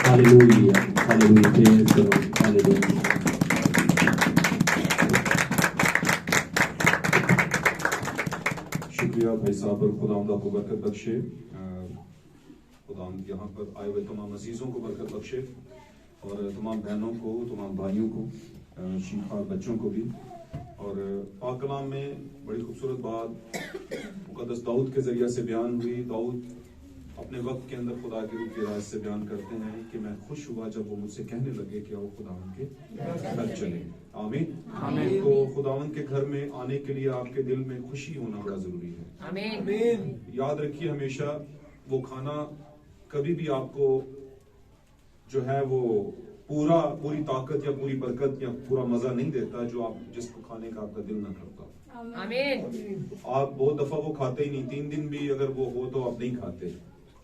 Hallelujah, hallelujah, praise the Lord, hallelujah. शुक्रिया भाई साहब और खुदावंद आपको बरकत बख्शे। खुदावंद यहाँ पर आए हुए तमाम अजीजों को बरकत बख्शे और तमाम बहनों को, तमाम भाइयों को, शीखा बच्चों को भी। और पाक कलाम में बड़ी खूबसूरत बात मुकद्दस दाऊद के जरिए से बयान हुई। दाऊद अपने वक्त के अंदर खुदा के रूप की राज से बयान करते हैं कि मैं खुश हुआ जब वो मुझसे कहने लगे कि आओ खुदावन के घर चले। आमीन, आमीन। तो खुदावन के घर में आने के लिए आपके दिल में खुशी होना बड़ा जरूरी है। आमीन। याद रखिए हमेशा वो खाना कभी भी आपको जो है वो पूरी ताकत या पूरी बरकत या पूरा मजा नहीं देता जो आप जिसको खाने का आपका दिल ना करता। आमीन। आप बहुत दफा वो खाते ही नहीं, 3 दिन भी अगर वो हो तो आप नहीं खाते।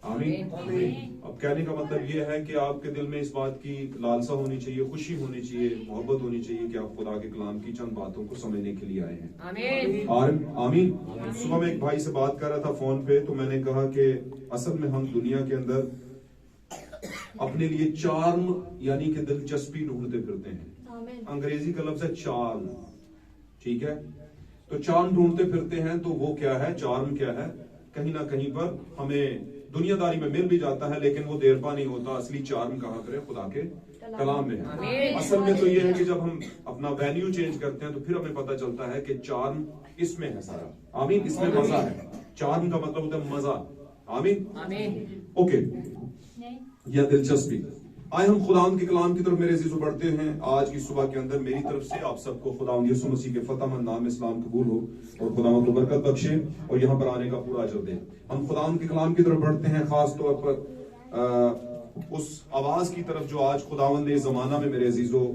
आमीन। अब कहने का मतलब ये है कि आपके दिल में इस बात की लालसा होनी चाहिए, खुशी होनी चाहिए, मोहब्बत होनी चाहिए कि आप खुदा के कलाम की चंद बातों को समझने के लिए आए हैं। आमीन। आमीन। सुबह में एक भाई से बात कर रहा था फोन पे, तो मैंने कहा कि असल में हम दुनिया के अंदर अपने लिए चार्म यानी कि दिलचस्पी ढूंढते फिरते हैं। अंग्रेजी का लफ्ज है चार्म, ठीक है। तो चार्म ढूंढते फिरते हैं, तो वो क्या है, चार्म क्या है, कहीं ना कहीं पर हमें दुनियादारी में मिल भी जाता है लेकिन वो देर पा नहीं होता। असली चार्म कहाँ पर है, खुदा के कलाम में है। असल में तो ये है कि जब हम अपना वैल्यू चेंज करते हैं तो फिर हमें पता चलता है कि चार्म इसमें है सारा। आमीन। इसमें मजा है। चार्म का मतलब होता है मजा। आमीन। ओके, या दिलचस्पी। आए हम खुदावंद के कलाम की तरफ मेरे अजीजों बढ़ते हैं। आज की सुबह के अंदर मेरी तरफ से आप सबको खुदावंद यीशु मसीह के फतेहमंद नाम में सलाम कबूल हो और खुदावंद को बरकत बख्शे और यहाँ पर आने का पूरा अजर दे। हम खुदावंद के कलाम की तरफ बढ़ते हैं, खास तौर पर उस आवाज की तरफ जो आज खुदावंद ने इस जमाना में मेरे अजीजों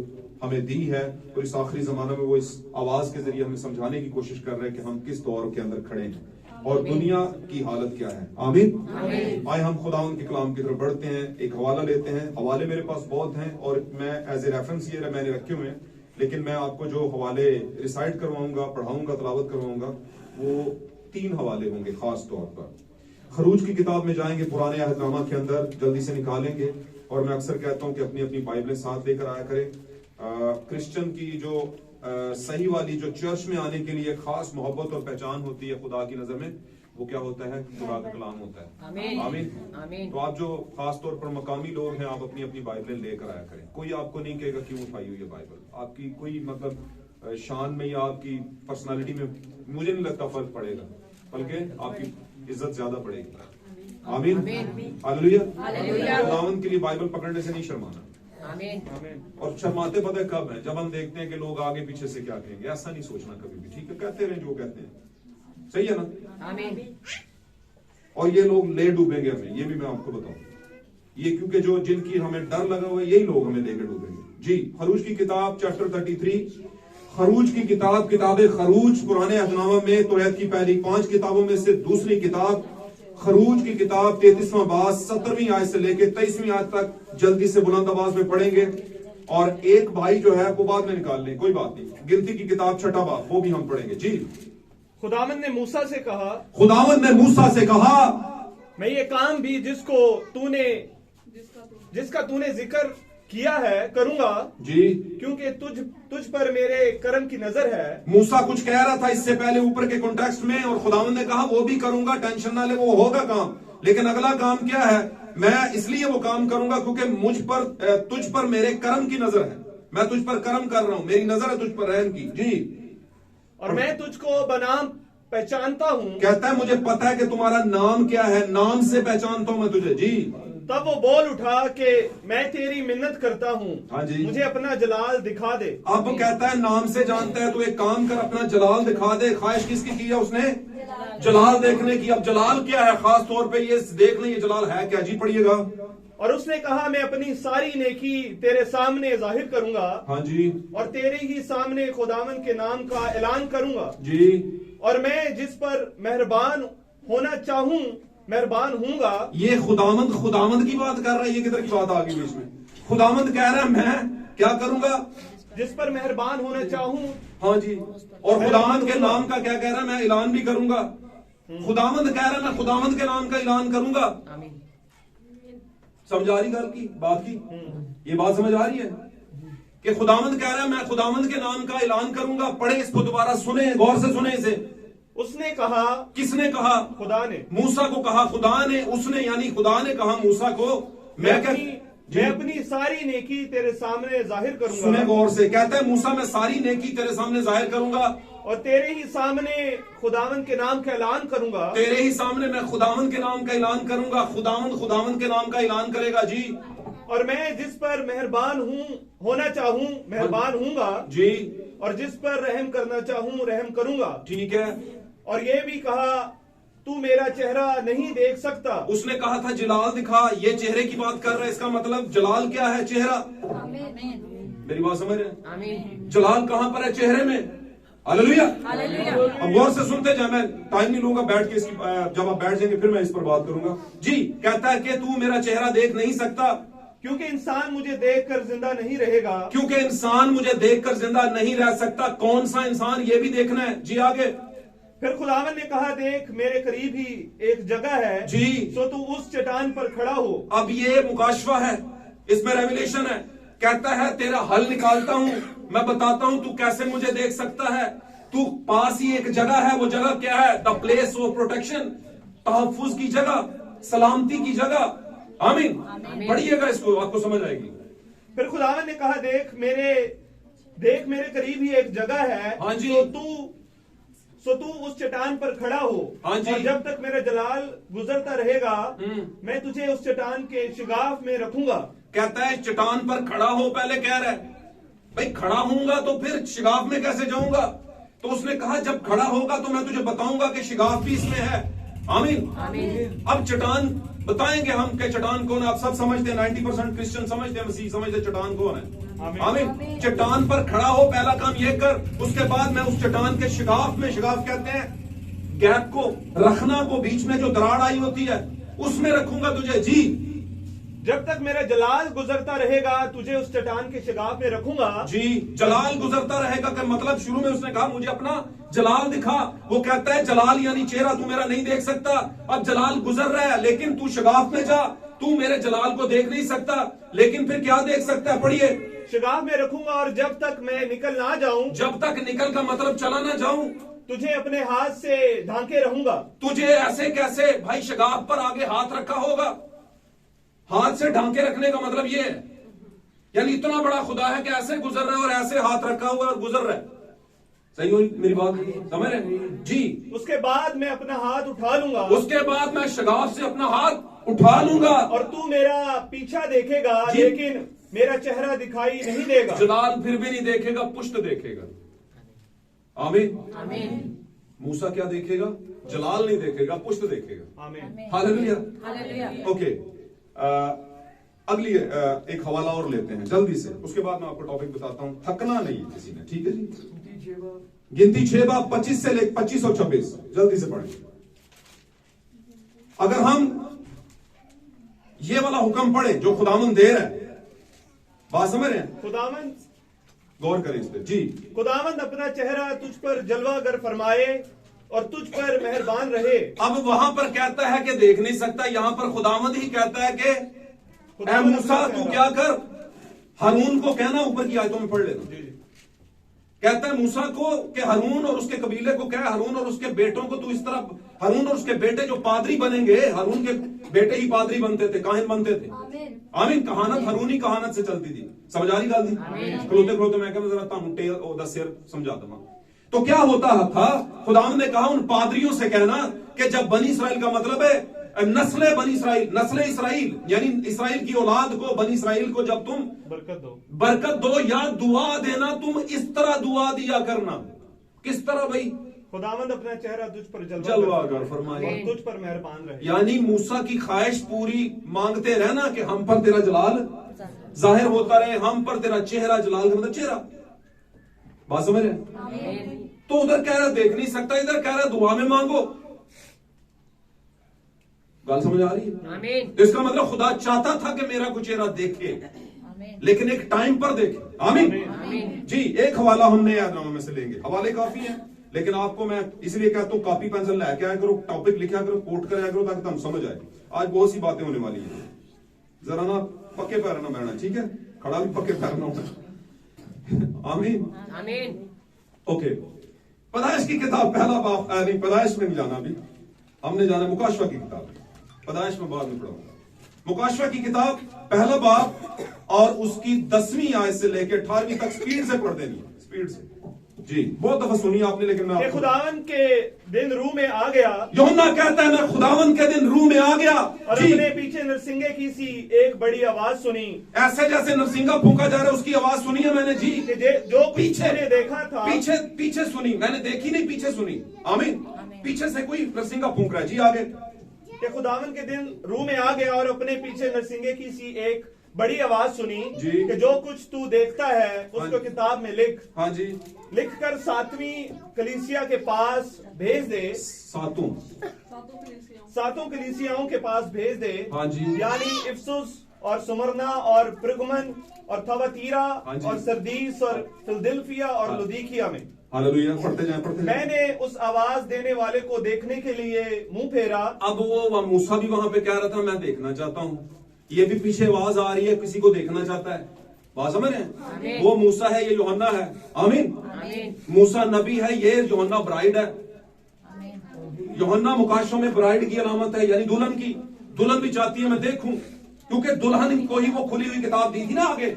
हमें दी है और इस आखिरी जमाना में वो इस आवाज के जरिए हमें समझाने की कोशिश कर रहे हैं कि हम किस दौर के अंदर खड़े हैं और दुनिया की हालत क्या है। आमीन। आए हम खुदावंद के कलाम की तरफ बढ़ते हैं, एक हवाला लेते हैं। हवाले मेरे पास बहुत हैं और मैं एज ए रेफरेंस ये मैंने रखे हुए हैं, लेकिन मैं आपको जो हवाले रिसाइट करवाऊंगा, पढ़ाऊंगा, तलावत करवाऊंगा, वो 3 हवाले होंगे। खास तौर पर खरूज की किताब में जाएंगे, पुराने अहदनामा के अंदर जल्दी से निकालेंगे। और मैं अक्सर कहता हूँ कि अपनी अपनी बाइबलें साथ लेकर आया करें। क्रिश्चियन की जो सही वाली जो चर्च में आने के लिए खास मोहब्बत और पहचान होती है खुदा की नजर में, वो क्या होता है, खुदा का कलाम होता है। आमीन। तो आप जो खास तौर पर मकामी लोग हैं, आप अपनी अपनी बाइबलें लेकर आया करें। कोई आपको नहीं कहेगा क्यों उठाई हुई है बाइबल, आपकी कोई मतलब शान में या आपकी पर्सनालिटी में मुझे नहीं लगता फर्क पड़ेगा, बल्कि आपकी इज्जत ज्यादा बढ़ेगी। आमीन। हालेलुया। खुदावंद के लिए बाइबल पकड़ने से नहीं शर्माना। आमीन। और शर्माते पता है कब है, जब हम देखते हैं कि लोग आगे पीछे से क्या कहेंगे। ऐसा नहीं सोचना कभी भी, ठीक है, कहते रहे जो कहते हैं, सही है ना। आमीन। और ये लोग ले डूबेंगे हमें, ये भी मैं आपको बताऊं। ये क्योंकि जो जिनकी हमें डर लगा हुआ है, यही लोग हमें लेकर डूबेंगे। जी, खरूज की किताब चैप्टर 33, खरूज की किताब, किताबे खरूज पुराने अहदनामा में तौरात की पहली 5 किताबों में से दूसरी किताब खरूज की किताब 33वां बाब 17वीं आयत से लेकर 23वीं आयत तक जल्दी से बुलंद आवाज में पढ़ेंगे। और एक भाई जो है वो बाद में निकाल लें, कोई बात नहीं। गिनती की किताब 6वां बाब, वो भी हम पढ़ेंगे। जी, खुदावंद ने मूसा से कहा, खुदावंद ने मूसा से कहा, मैं ये काम भी जिसका तूने जिक्र किया है करूंगा। जी, क्योंकि तुझ पर मेरे कर्म की नजर है। मूसा कुछ कह रहा था इससे पहले ऊपर के कॉन्टेक्स्ट में, और खुदावंद ने कहा वो भी करूंगा, टेंशन ना ले, वो होगा काम। लेकिन अगला काम क्या है, मैं इसलिए वो काम करूंगा क्योंकि तुझ पर मेरे कर्म की नजर है। मैं तुझ पर कर्म कर रहा हूं, मेरी नजर है तुझ पर रहम की। जी, और मैं तुझको बनाम पहचानता हूं। कहता है मुझे पता है कि तुम्हारा नाम क्या है, नाम से पहचानता हूं मैं तुझे। जी, तब वो बोल उठा कि मैं तेरी मिन्नत करता हूँ, हाँ जी, मुझे अपना जलाल दिखा दे। अब कहता है नाम से जानता है तो एक काम कर, अपना जलाल दिखा दे। ख्वाहिश किसकी की है उसने, जलाल देखने की। अब जलाल क्या है, खास तौर पे ये देख लें ये जलाल है क्या। जी पढ़िएगा। और उसने कहा मैं अपनी सारी नेकी तेरे सामने जाहिर करूंगा। हाँ जी, और तेरे ही सामने खुदावन के नाम का ऐलान करूंगा। जी, और मैं जिस पर मेहरबान होना चाहूं मेहरबान हूंगा। ये खुदावंद की बात कर रहा है। ये किधर की बात आ गई बीच में। खुदावंद कह रहा है मैं क्या करूंगा, जिस पर मेहरबान होना चाहूं। हाँ जी, और खुदावंद के नाम का क्या कह रहा है, मैं ऐलान भी करूंगा। खुदावंद कह रहा है मैं खुदावंद के नाम का ऐलान करूंगा। समझ आ रही गल की बात की? ये बात समझ आ रही है कि खुदावंद कह रहा है मैं खुदावंद के नाम का ऐलान करूंगा। पढ़े इसको दोबारा, सुने, गौर से सुने इसे। उसने कहा, किसने कहा? खुदा ने। मूसा को कहा खुदा ने, उसने यानी खुदा ने कहा मूसा को मैं अपनी सारी नेकी तेरे सामने जाहिर करूंगा। सुने गौर से, कहता है मूसा मैं सारी नेकी तेरे सामने जाहिर करूंगा और तेरे ही सामने खुदावंद के नाम का ऐलान करूंगा। तेरे ही सामने मैं खुदावंद के नाम का ऐलान करूंगा। खुदावंद के नाम का ऐलान करेगा जी। और मैं जिस पर मेहरबान होना चाहूं मेहरबान हूंगा जी, और जिस पर रहम करना चाहूं रहम करूंगा। ठीक है। और ये भी कहा तू मेरा चेहरा नहीं देख सकता। उसने कहा था जलाल दिखा, ये चेहरे की बात कर रहा है। इसका मतलब जलाल क्या है? चेहरा। मेरी बात समझ रहे हैं? जलाल कहां पर है? चेहरे में। हालेलुया। अब गौर से सुनते जाए, मैं टाइम नहीं लूंगा बैठ के इसकी, जब आप बैठ जाएंगे फिर मैं इस पर बात करूंगा जी। कहता है कि तू मेरा चेहरा देख नहीं सकता क्योंकि इंसान मुझे देखकर जिंदा नहीं रहेगा। क्योंकि इंसान मुझे देखकर जिंदा नहीं रह सकता। कौन सा इंसान? ये भी देखना है जी। आगे फिर खुदावन ने कहा देख मेरे करीब ही एक जगह है जी, सो तू उस चट्टान पर खड़ा हो। अब ये मुकाशवा है, इसमें रेवलेशन है। कहता है तेरा हल निकालता हूं, मैं बताता हूं तू कैसे मुझे देख सकता है। तू पास ही एक जगह है, वो जगह क्या है? द प्लेस ऑफ प्रोटेक्शन, तहफ्फुज की जगह, सलामती की जगह। आमीन। पढ़िएगा इसको, आपको समझ आएगी। फिर खुदावन ने कहा देख मेरे करीब ही एक जगह है। हाँ जी। सो तू उस चट्टान पर खड़ा हो। हाँ जी। और जब तक मेरा जलाल गुजरता रहेगा मैं तुझे उस चट्टान के शिगाफ में रखूंगा। कहता है चट्टान पर खड़ा हो, पहले कह रहा है भाई खड़ा होऊंगा तो फिर शिगाफ में कैसे जाऊंगा? तो उसने कहा जब खड़ा होगा तो मैं तुझे बताऊंगा कि शिगाफ भी इसमें है। आमीन। अब चट्टान बताएंगे हम कि चट्टान कौन है। आप सब समझते हैं, 90% क्रिश्चियन समझते हैं, मसीह समझते चट्टान कौन है। आमीन। चट्टान पर खड़ा हो, पहला काम ये कर। उसके बाद मैं उस चट्टान के शिगाफ में, शिगाफ कहते हैं गैप को, रखना को, बीच में जो दरार आई होती है उसमें रखूंगा तुझे जी। जब तक मेरा जलाल गुजरता रहेगा तुझे उस चट्टान के शिगाफ में रखूंगा जी। जलाल गुजरता रहेगा का मतलब, शुरू में उसने कहा मुझे अपना जलाल दिखा। वो कहता है जलाल यानी चेहरा तू मेरा नहीं देख सकता। अब जलाल गुजर रहा है लेकिन तू शिगाफ में जा, तू मेरे जलाल को देख नहीं सकता लेकिन फिर क्या देख सकता है? पढ़िए। शिगाफ में रखूंगा और जब तक मैं निकल ना जाऊं, जब तक निकल का मतलब चला ना जाऊं, तुझे अपने हाथ से ढांके रहूंगा। तुझे ऐसे कैसे? भाई शिगाफ पर आगे हाथ रखा होगा। हाथ से ढांके रखने का मतलब ये है, यानी इतना बड़ा खुदा है कि ऐसे गुजर रहा है और ऐसे हाथ रखा हुआ और गुजर रहा है। सही हुई मेरी बात? समझ रहे जी। उसके बाद मैं अपना हाथ उठा लूंगा। उसके बाद मैं शिगाफ से अपना हाथ उठा लूंगा और तू मेरा पीछा देखेगा लेकिन मेरा चेहरा दिखाई नहीं देगा। जलाल फिर भी नहीं देखेगा, पुष्ट देखेगा। आमीन। मूसा क्या देखेगा? जलाल नहीं देखेगा, पुष्ट देखेगा। आमीन। हालेलुया। ओके, अगली एक हवाला और लेते हैं जल्दी से, उसके बाद मैं आपको टॉपिक बताता हूं। थकना नहीं किसी ने, ठीक है जी। गिनती 6 बाब 25 से लेकर 25 और 26 जल्दी से पढ़ें। अगर हम ये वाला हुक्म पढ़े जो खुदावन दे रहा है, बात समझ रहे हैं? खुदावन, गौर करें इस पे जी। खुदावंद अपना चेहरा तुझ पर जलवागर फरमाए और तुझ पर मेहरबान रहे। अब वहां पर कहता है कि देख नहीं सकता, यहां पर खुदावंद ही कहता है कि ऐ मूसा तू क्या कर, हारून को कहना, ऊपर की आयतों में पढ़ लेना। कहता है मूसा को कि हारून और उसके कबीले को कह, हारून और उसके बेटों को तू इस तरह, हारून और उसके बेटे जो पादरी बनेंगे, हारून के बेटे ही पादरी बनते थे, काहिन बनते थे। आमीन। कहानत हारूनी कहानत से चलती थी। समझ आ रही गल? खलोते खलोते मैं कहता जरा तानू टेल और 10 शेर समझा दूंगा। तो क्या होता था? खुदावंद ने कहा उन पादरियों से कहना कि जब बनी इसराइल का मतलब है नस्ले बनी इसराइल, नस्ले इसराइल यानी इसराइल की औलाद को, बनी इसराइल को जब तुम बरकत दो या दुआ देना, तुम इस तरह दुआ दिया करना। किस तरह भाई? खुदावंद अपना चेहरा तुझ पर जलवागर फरमाए और तुझ पर मेहरबान रहे। यानी मूसा की ख्वाहिश पूरी मांगते रहना कि हम पर तेरा जलाल जाहिर होता रहे, हम पर तेरा चेहरा, जलाल का मतलब चेहरा। बात समझ रहे? तो उधर कह रहा देख नहीं सकता, इधर कह रहा दुआ में मांगो। बात समझ आ रही है? तो इसका मतलब खुदा चाहता था कि मेरा को चेहरा देखे, लेकिन एक टाइम पर देखे। आमीन जी। एक हवाला हमने यादनामा में से लेंगे, हवाले काफी हैं, लेकिन आपको मैं इसलिए कहता हूं कॉपी पेंसिल लेके आया करो, टॉपिक लिखा करो, कोट कराया करो ताकि तुम समझ आए। आज बहुत सी बातें होने वाली है। जरा ना पक्के पैर ना बैठना, ठीक है, खड़ा भी पक्के पैर ना होना। आमीन आमीन। ओके, पैदाइश की किताब पहला बाप, नहीं पैदाइश में नहीं जाना अभी, हमने जाना मुकाशवा की किताब, पैदाइश में बाद में पढ़ाऊंगा। मुकाशवा की किताब पहला बाप और उसकी 10वीं आयत से लेकर 18वीं तक स्पीड से पढ़ देनी है, स्पीड से। जी बहुत दफा सुनी आपने, लेकिन मैं कि खुदावन के दिन रूह में आ गया, यूहन्ना कहता है मैं खुदावन के दिन रूह में आ गया और जी। अपने पीछे नरसिंगे की सी एक बड़ी आवाज सुनी, ऐसे जैसे नरसिंगा फूंका जा रहा है उसकी आवाज सुनी है मैंने जी। कि जो कुछ पीछे मैंने देखा था, पीछे पीछे सुनी, मैंने देखी नहीं, पीछे सुनी। आमीन। पीछे से कोई नरसिंगा फूंक रहा है जी। आगे कि खुदावन के दिन रूह में आ गया और अपने पीछे नरसिंगे की सी एक बड़ी आवाज सुनी जी। कि जो कुछ तू देखता है उसको हाँ। किताब में लिख, हाँ जी, लिखकर 7वीं कलीसिया के पास भेज दे, सातों सातों कलीसियाओं के पास भेज दे, हाँ जी। यानी इफसुस और सुमरना और प्रगमन और थवतीरा हाँ जी। और सरदीस और फिलदिल्फिया और हाँ। लुदीकिया में। हालेलुया, पढ़ते जाएं पढ़ते जाएं। मैंने उस आवाज देने वाले को देखने के लिए मुंह फेरा, अब वो मूसा भी वहां पे कह रहा था मैं देखना चाहता हूँ, ये भी पीछे आवाज आ रही है किसी को देखना चाहता है। बात समझ रहे हैं? आमीन। वो मूसा है, ये यूहन्ना है। आमीन। आमीन। मूसा नबी है, ये यूहन्ना ब्राइड है। आमीन। यूहन्ना मुकाशों में ब्राइड की अलामत है, यानी दुल्हन की। दुल्हन भी चाहती है मैं देखूं, क्योंकि दुल्हन को ही वो खुली हुई किताब दी थी ना आगे।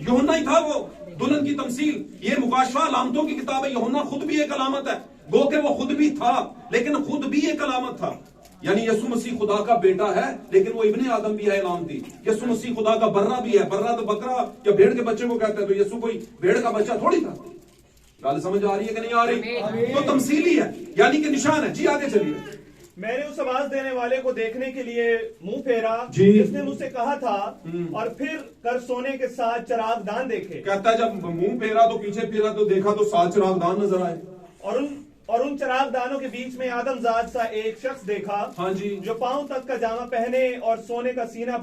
यूहन्ना ही था वो दुल्हन की तमसील। ये मुकाशवा अलामतों की किताब है, यूहन्ना खुद भी एक अलामत है। गो के वो खुद भी था, लेकिन खुद भी एक अलामत था। यानी यसु मसीह खुदा का बेटा है, लेकिन वो इब्ने आदम भी है अलामती। यसु मसीह खुदा का बर्रा भी है। बर्रा तो बकरा या भेड़ के बच्चे को कहते हैं, तो यसु कोई भेड़ का बच्चा थोड़ी था। गाल समझ आ रही है कि नहीं आ रही? तो तमसीली है, यानी कि निशान है जी। आगे चलिए। मैंने उस आवाज देने वाले को देखने के लिए मुंह फेरा, जी। जिसने मुझसे कहा था, और फिर कर सोने के साथ चराग दान देखे, कहता है जब मुंह फेरा तो पीछे फेरा तो देखा तो 7 चिरागदान नजर आए। और उन चराग दानों के बीच में आदमजात सा एक शख्स देखा, हाँ जी। जो पांव तक का जामा पहने और सोने का सीना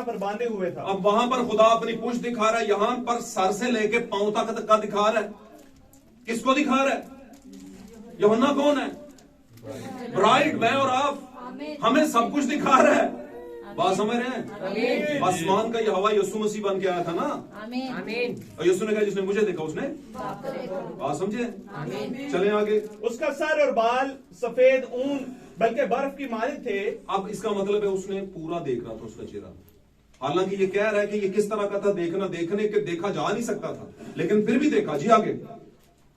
पर बांधे हुए था। अब वहां पर खुदा अपनी पुष्ट दिखा रहा है, यहां पर सर से लेके पांव तक का दिखा रहा है। किसको दिखा रहा है? यूहन्ना कौन है? ब्राइड, मैं और आप, हमें सब कुछ दिखा रहा है। बात समझ रहे हैं? आसमान का यहोवा यीशु मसीह बन के आया था ना। आमीन। और यीशु ने कहा जिसने मुझे देखा उसने बात समझे। चले आगे। उसका सर और बाल सफेद ऊन बल्कि बर्फ की मानिंद थे। अब इसका मतलब है उसने पूरा देख रहा था उसका चेहरा। हालांकि ये कह रहा है कि ये किस तरह का था, देखने के देखा जा नहीं सकता था, लेकिन फिर भी देखा जी। आगे।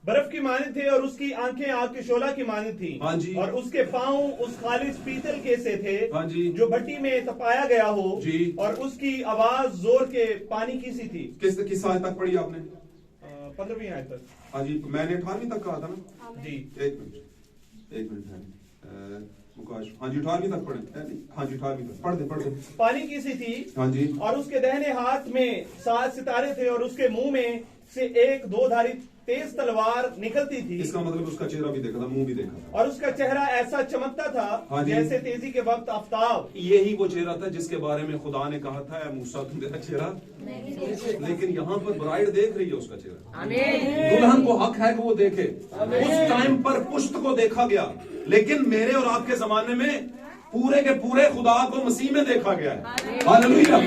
बर्फ की मानिंद थे और उसकी आंखें आग के शोला की मानिंद थी। हाँ जी। और उसके पांव उस खालिज पीतल के से थे, हाँ जी। जो भट्टी में तपाया गया हो जी। और उसकी आवाज जोर के पानी की सी थी। किस आयत तक पढ़ी आपने? 15वीं आयत तक। हाँ जी, मैंने 18वीं तक कहा था ना जी। एक मिनट है मुकाश। हाँ जी 18वीं तक पढ़े। हाँ जी 18वीं तक पढ़ दे। पानी की सी थी। हाँ जी। और उसके दाहिने हाथ में 7 सितारे थे और उसके मुंह में से एक 2-धारी तेज तलवार निकलती थी। इसका मतलब उसका चेहरा भी देखा था, मुंह भी देखा था। और उसका चेहरा ऐसा चमकता था, हाँ जी। जैसे तेजी के वक्त आफ्ताब। यही वो चेहरा था जिसके बारे में खुदा ने कहा था, मूसा तुम तेरा चेहरा, लेकिन यहाँ पर ब्राइड देख रही है उसका चेहरा। आमीन। दुल्हन को हक है कि वो देखे। उस टाइम पर पुष्ट को देखा गया, लेकिन मेरे और आपके जमाने में पूरे के पूरे खुदा को मसीह में देखा गया है। हालेलुया।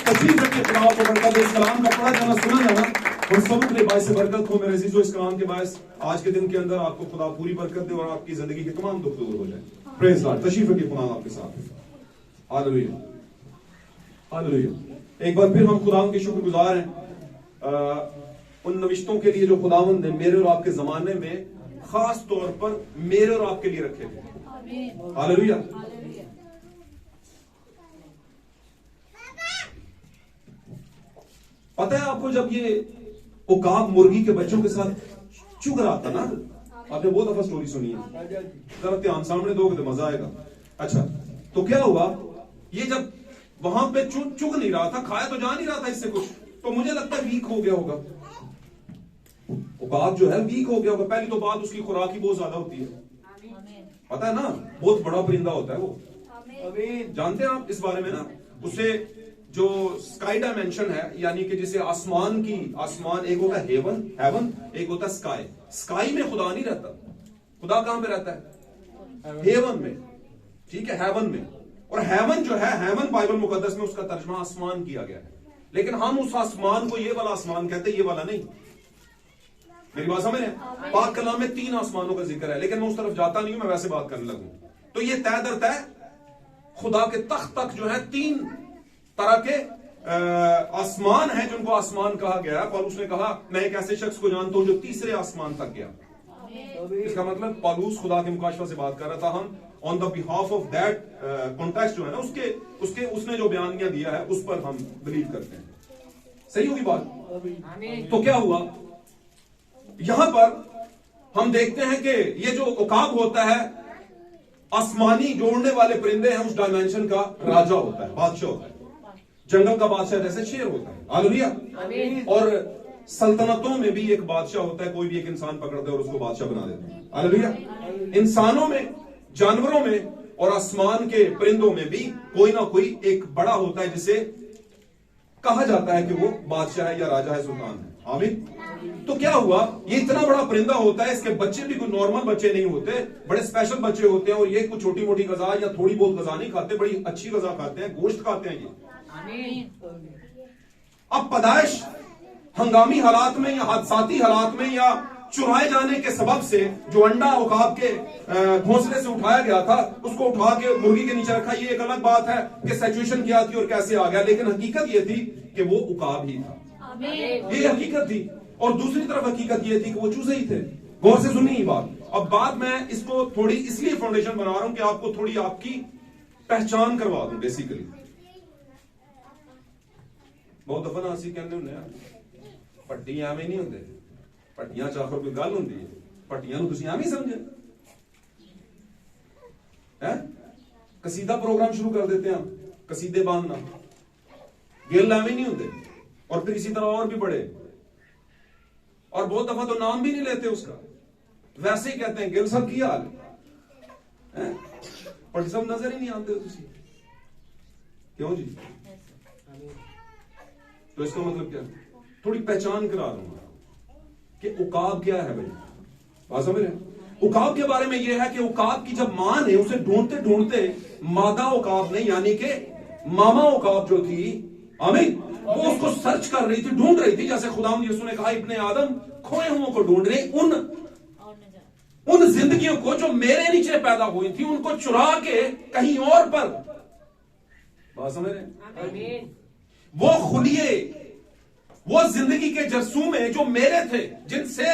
तस्वीर रखिए, खुदा को बरकत दे। इस कलाम का पढ़ा जाना सुना जाना और सबक के बायस बायस बरकत हो। मेरे अजीजों, इस कलाम के बायस आज के दिन के अंदर आपको खुदा पूरी बरकत दे और आपकी जिंदगी के तमाम दुख दूर हो जाए। Praise Lord. तशरीफ रखिए, खुदा आपके साथ। Hallelujah hallelujah. एक बार फिर हम खुदा के शुक्रगुजार हैं उन नविश्तों के लिए जो खुदावंद ने मेरे और आपके जमाने में खास तौर पर मेरे और आपके लिए रखे थे। हालेलुया। पता है आपको, जब ये उकाब मुर्गी के बच्चों के साथ चुग रहा था ना, आपने बहुत दफा स्टोरी सुनी है, जरा ध्यान सामने दोगे तो मजा आएगा। अच्छा, तो क्या हुआ, ये जब वहां पे चुग नहीं रहा था, खाया तो जा नहीं रहा था इससे कुछ, तो मुझे लगता है वीक हो गया होगा। उकाब जो है वीक हो गया होगा। पहली तो बात उसकी खुराक ही बहुत ज्यादा होती है, पता है ना, बहुत बड़ा परिंदा होता है वो। जानते हैं आप इस बारे में ना? उसे जो स्काई डायमेंशन है, यानी कि जिसे आसमान एक होता है हेवन, एक होता है स्काई। स्काई में खुदा नहीं रहता। खुदा कहां पे रहता है? हेवन में, ठीक है, हेवन में। और हेवन जो है, हेवन बाइबल मुकद्दस में उसका तर्जमा आसमान किया गया है, लेकिन हम उस आसमान को ये वाला आसमान कहते हैं, ये वाला नहीं। मेरी बात समझ रहे हैं? पाक कलाम में 3 आसमानों का जिक्र है, लेकिन मैं उस तरफ जाता नहीं हूं, मैं वैसे बात करने लगूं। तो ये तय दर तय खुदा के तख्त तक जो है 3 तरह के आसमान है जिनको आसमान कहा गया है। और उसने कहा मैं एक ऐसे शख्स को जानता हूं जो तीसरे आसमान तक गया। इसका मतलब पौलुस खुदा के मुकाशफा से बात कर रहा था। हम on the behalf of that context जो है ना, उसके उसने जो बयानिया दिया है उस पर हम बिलीव करते हैं। सही होगी बात? तो क्या हुआ यहां पर हम देखते हैं कि ये जो उकाब होता है, आसमानी जोड़ने वाले परिंदे हैं, उस डायमेंशन का राजा होता है, बादशाह होता है। जंगल का बादशाह जैसे शेर होता है, हालेलुया। और सल्तनतों में भी एक बादशाह होता है, कोई भी एक इंसान पकड़ते हैं और उसको बादशाह बना देते हैं, हालेलुया। इंसानों में, जानवरों में और आसमान के परिंदों में भी कोई ना कोई एक बड़ा होता है जिसे कहा जाता है कि वो बादशाह है या राजा है, सुल्तान है। आमीन। तो क्या हुआ, ये इतना बड़ा परिंदा होता है, इसके बच्चे भी कोई नॉर्मल बच्चे नहीं होते, बड़े स्पेशल बच्चे होते हैं। और ये कुछ छोटी मोटी गजा या थोड़ी बहुत गजा नहीं खाते, बड़ी अच्छी गजा खाते हैं, गोश्त खाते हैं ये। अब पैदाइश हंगामी हालात में या हादसाती हालात में या चुराए जाने के सबब से जो अंडा उकाब के घोंसले से उठाया गया था, उसको उठा के मुर्गी के नीचे रखा, ये एक अलग बात है कि सिचुएशन क्या थी और कैसे आ गया, लेकिन हकीकत ये थी कि वो उकाब ही था। ये हकीकत थी। और दूसरी तरफ हकीकत ये थी कि वो चूजे ही थे। गौर से सुनिए ये बात। अब बात मैं इसको थोड़ी इसलिए फाउंडेशन बना रहा हूं कि आपको थोड़ी आपकी पहचान करवा दूं। बेसिकली बहुत दफा ना ਅਸੀਂ ਕਹਿੰਦੇ ਹੁੰਦੇ ਆ ਪੱਟੀ ਐਵੇਂ नहीं ਹੁੰਦੇ, पट्टियां ਚ ਆਖਰ कोई गल ਹੁੰਦੀ है, पट्टियां ਨੂੰ ਤੁਸੀਂ ਐਵੇਂ ਸਮਝੇ है। कसीदा प्रोग्राम शुरू कर देते हैं, कसीदे बांधना, गिल एवं नहीं होते। और फिर इसी तरह और भी बड़े, और बहुत दफा तो नाम भी नहीं लेते उसका, वैसे ही कहते हैं गिल सब की हाल है, पर सब नजर ही नहीं आते तुसी। क्यों जी? तो इसका मतलब क्या, थोड़ी पहचान करा दूंगा कि उकाब क्या है भाई। बात समझ रहे? उकाब के बारे में यह है कि उकाब की जब मां ने उसे ढूंढते ढूंढते मादा उकाब ने, यानी कि मामा उकाब जो थी, आमीन, वो उसको सर्च कर रही थी, ढूंढ रही थी। जैसे खुदावंद यीशु ने कहा इब्ने आदम खोए हुओं को ढूंढ रहे, उन जिंदगियों को जो मेरे नीचे पैदा हुई थी, उनको चुरा के कहीं और पर। बात समझ रहे? वो खुलिए, वो जिंदगी के जरसूमे जो मेरे थे, जिनसे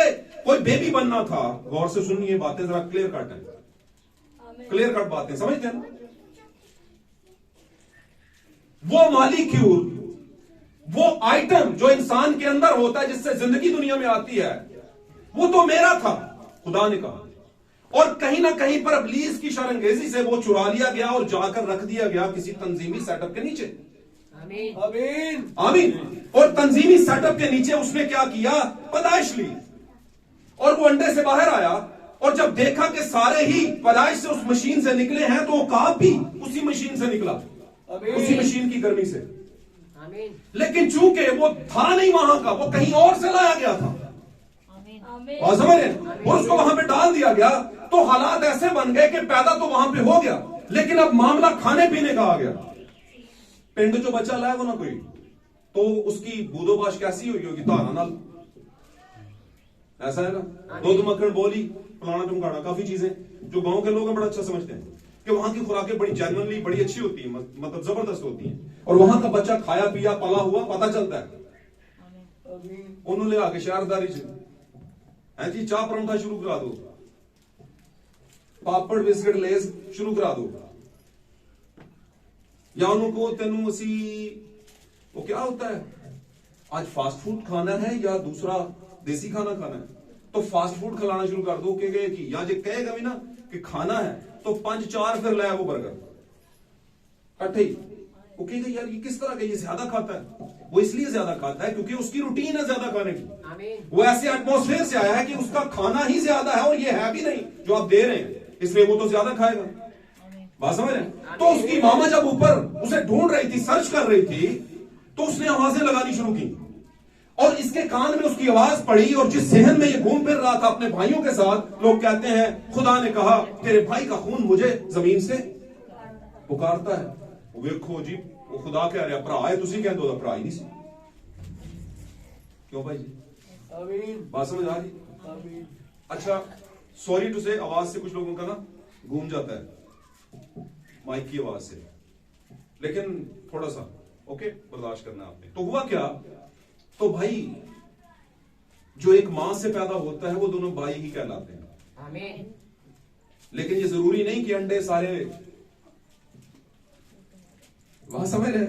कोई बेबी बनना था। गौर से सुनिए बातें, जरा क्लियर कट है, क्लियर कट बातें समझते हैं ना। वो मालिक्यूल, वो आइटम जो इंसान के अंदर होता है, जिससे जिंदगी दुनिया में आती है, वो तो मेरा था, खुदा ने कहा। और कहीं ना कहीं पर इब्लीस की शरंगेजी से वो चुरा लिया गया और जाकर रख दिया गया किसी तंजीमी सेटअप के नीचे। आमीन आमीन। और तंजीमी सेटअप के नीचे उसने क्या किया, पैदाइश ली, और वो अंडे से बाहर आया। और जब देखा कि सारे ही पैदाइश से उस मशीन से निकले हैं, तो उकाब भी उसी मशीन से निकला, उसी मशीन की गर्मी से। लेकिन चूंकि वो था नहीं वहां का, वो कहीं और से लाया गया था, और समझ रहे, और उसको वहां पे डाल दिया गया। तो हालात ऐसे बन गए कि पैदा तो वहां पे हो गया, लेकिन अब मामला खाने पीने का आ गया। पिंड जो बच्चा लाएगा ना कोई, तो उसकी बूदोबाश कैसी हुई होगी, धारा नाल, ऐसा है ना, दूध मक्खन बोली फलाना टमकाना, काफी चीजें जो गांव के लोग बड़ा अच्छा समझते हैं कि वहां की खुराकें बड़ी जेन्युइनली बड़ी अच्छी होती है, मतलब जबरदस्त होती हैं। और वहां का बच्चा खाया पिया पला हुआ पता चलता है। उन्होंने आके शहरदारी है जी, चाह परौंठा शुरू करा दो, पापड़ बिस्किट लेस शुरू करा दो, या उनको तेनू असी वो क्या होता है, आज फास्ट फूड खाना है या दूसरा देसी खाना खाना है, तो फास्ट फूड खिलाना शुरू कर दो। कि या जो कहेगा भी ना कि खाना है, तो 5-4 फिर लाया वो बर्गर कट्ठे। वो कहेगा यार ये किस तरह का, ये ज्यादा खाता है। वो इसलिए ज्यादा खाता है क्योंकि उसकी रूटीन है ज्यादा खाने की, वो ऐसे एटमॉस्फेयर से आया है कि उसका खाना ही ज्यादा है, और ये है भी नहीं जो आप दे रहे हैं, इसलिए वो तो ज्यादा खाएगा। बात समझ रहे हैं? तो उसकी मामा जब ऊपर उसे ढूंढ रही थी, सर्च कर रही थी, तो उसने आवाजें लगानी शुरू की, और इसके कान में उसकी आवाज पड़ी। और जिस सहन में ये घूम फिर रहा था अपने भाइयों के साथ, लोग कहते हैं खुदा ने कहा तेरे भाई का खून मुझे जमीन से पुकारता है, वो देखो जी वो खुदा कह रहा भरा है, तुसी कहते हो भरा ही नहीं सी। क्यों भाई जी? बात समझ आ रही? अच्छा, सॉरी टू से आवाज से कुछ लोगों का ना घूम जाता है माइक की आवाज से, लेकिन थोड़ा सा ओके बर्दाश्त करना आपने। तो हुआ क्या, तो भाई जो एक मां से पैदा होता है वो दोनों भाई ही कहलाते हैं। आमीन। लेकिन ये जरूरी नहीं कि अंडे सारे वहां समझ रहे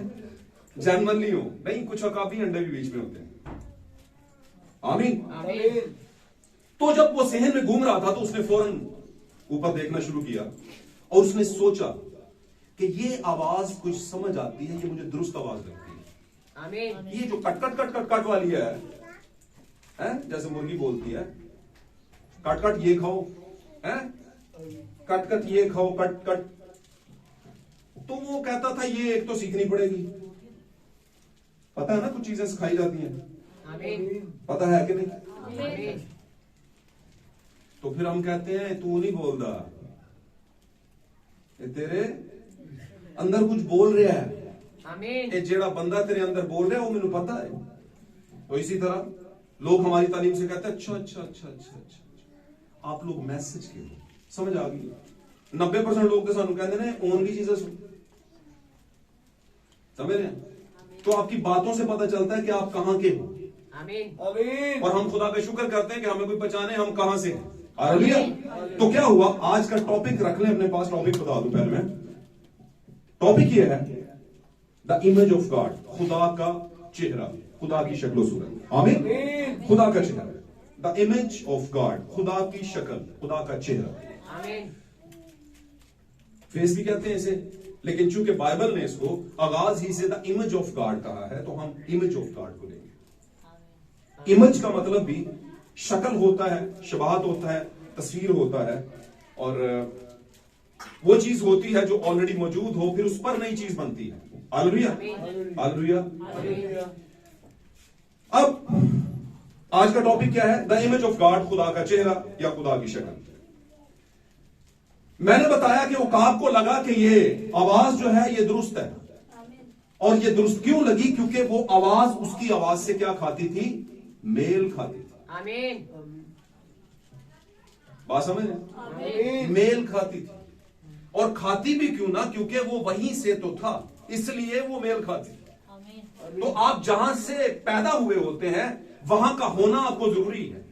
जनरली हो, नहीं, कुछ अकाबी अंडे भी बीच में होते हैं। आमीन। आमीन। तो जब वो सहन में घूम रहा था तो उसने फौरन ऊपर देखना शुरू किया और उसने सोचा कि ये आवाज कुछ समझ आती है, ये मुझे दुरुस्त आवाज लगती है। आमीन। ये जो cut cut cut cut cut वाली है जैसे मुर्गी बोलती है, कट कट ये खाओ, कट कट ये खाओ, कट कट, तो वो कहता था ये एक तो सीखनी पड़ेगी। पता है ना कुछ चीजें सिखाई जाती हैं, आमीन। पता है कि नहीं? आमीन। तो फिर हम कहते हैं तू नहीं बोल रहा, ये तेरे अंदर कुछ बोल रहा है, आमीन। ये जेड़ा बंदा तेरे अंदर बोल रहा है वो मैंने पता है। तो इसी तरह लोग हमारी तालीम से कहते हैं अच्छा अच्छा अच्छा अच्छा अच्छा, आप लोग मैसेज के हो, समझ आ गई। 90% लोग तो सानू कहते हैं ओन की चीजें सुन, समझ रहे हैं? तो आपकी बातों से पता चलता है कि आप कहां के हो। आमीन। और हम खुदा का शुक्र करते हैं कि हमें कोई पहचाने हम कहां से हैं। हालेलुया। तो क्या हुआ, आज का टॉपिक रख लें अपने पास, टॉपिक बता दूं पहले मैं। टॉपिक ये है द इमेज ऑफ गॉड, खुदा का चेहरा, खुदा की शक्ल सूरत। आमीन। खुदा का चेहरा, द इमेज ऑफ गॉड, खुदा की शक्ल, खुदा का चेहरा। आमीन। फेस भी कहते हैं इसे, लेकिन चूंकि बाइबल ने इसको आगाज ही से द इमेज ऑफ गॉड कहा है तो हम इमेज ऑफ गॉड को लेंगे। इमेज का मतलब भी शक्ल होता है, शबाहत होता है, तस्वीर होता है, और वो चीज होती है जो ऑलरेडी मौजूद हो, फिर उस पर नई चीज बनती है। Hallelujah, hallelujah. अब आज का टॉपिक क्या है? द इमेज ऑफ गॉड, खुदा का चेहरा या खुदा की शक्ल। मैंने बताया कि उकाब को लगा कि ये आवाज जो है ये दुरुस्त है, और ये दुरुस्त क्यों लगी? क्योंकि वो आवाज उसकी आवाज से क्या खाती थी? मेल खाती थी। आमीन। बात समझ रहे? मेल खाती थी, और खाती भी क्यों ना, क्योंकि वो वहीं से तो था, इसलिए वो मेल खाती थी। तो आप जहां से पैदा हुए होते हैं वहां का होना आपको जरूरी है।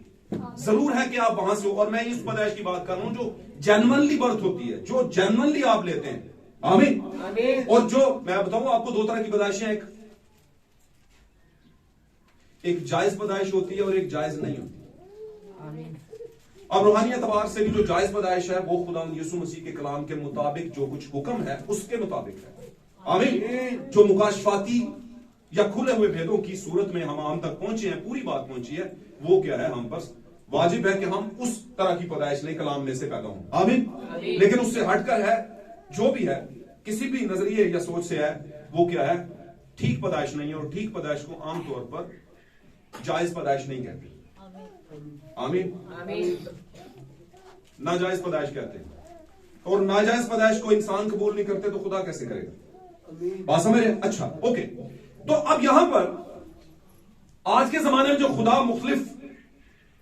जरूर है कि आप वहां से हो, और मैं इस पैदाइश की बात कर रहा हूं जो जेन्युइनली बर्थ होती है, जो जेन्युइनली आप लेते हैं। आमीन। आमीन। और जो मैं बताऊं आपको, दो तरह की पैदाइशें, एक जायज पैदाइश होती है और एक जायज नहीं होती। आमीन। अब रूहानी एतबार से भी जो जायज पैदाइश है वो खुदा यीशु मसीह के कलाम के मुताबिक जो कुछ हुक्म है उसके मुताबिक है। आमीन। जो मुकाशफाती या खुले हुए भेदों की सूरत में हम तक पहुंचे हैं, पूरी बात पहुंची है, वो क्या है? हम पर वाजिब है कि हम उस तरह की पैदाइश नहीं कलाम में से पैदा हों। आमीन। लेकिन उससे हटकर है, जो भी है, किसी भी नजरिए या सोच से है, वो क्या है? ठीक पैदाइश नहीं है, और ठीक पैदाइश को आमतौर पर जायज पैदाइश नहीं कहते। आमीन। आमीन। नाजायज पैदाइश कहते हैं, और नाजायज पैदाइश को इंसान कबूल नहीं करते तो खुदा कैसे करेगा? बात समझ रहे? अच्छा, ओके। तो अब यहां पर आज के जमाने में जो खुदा मुख्तलिफ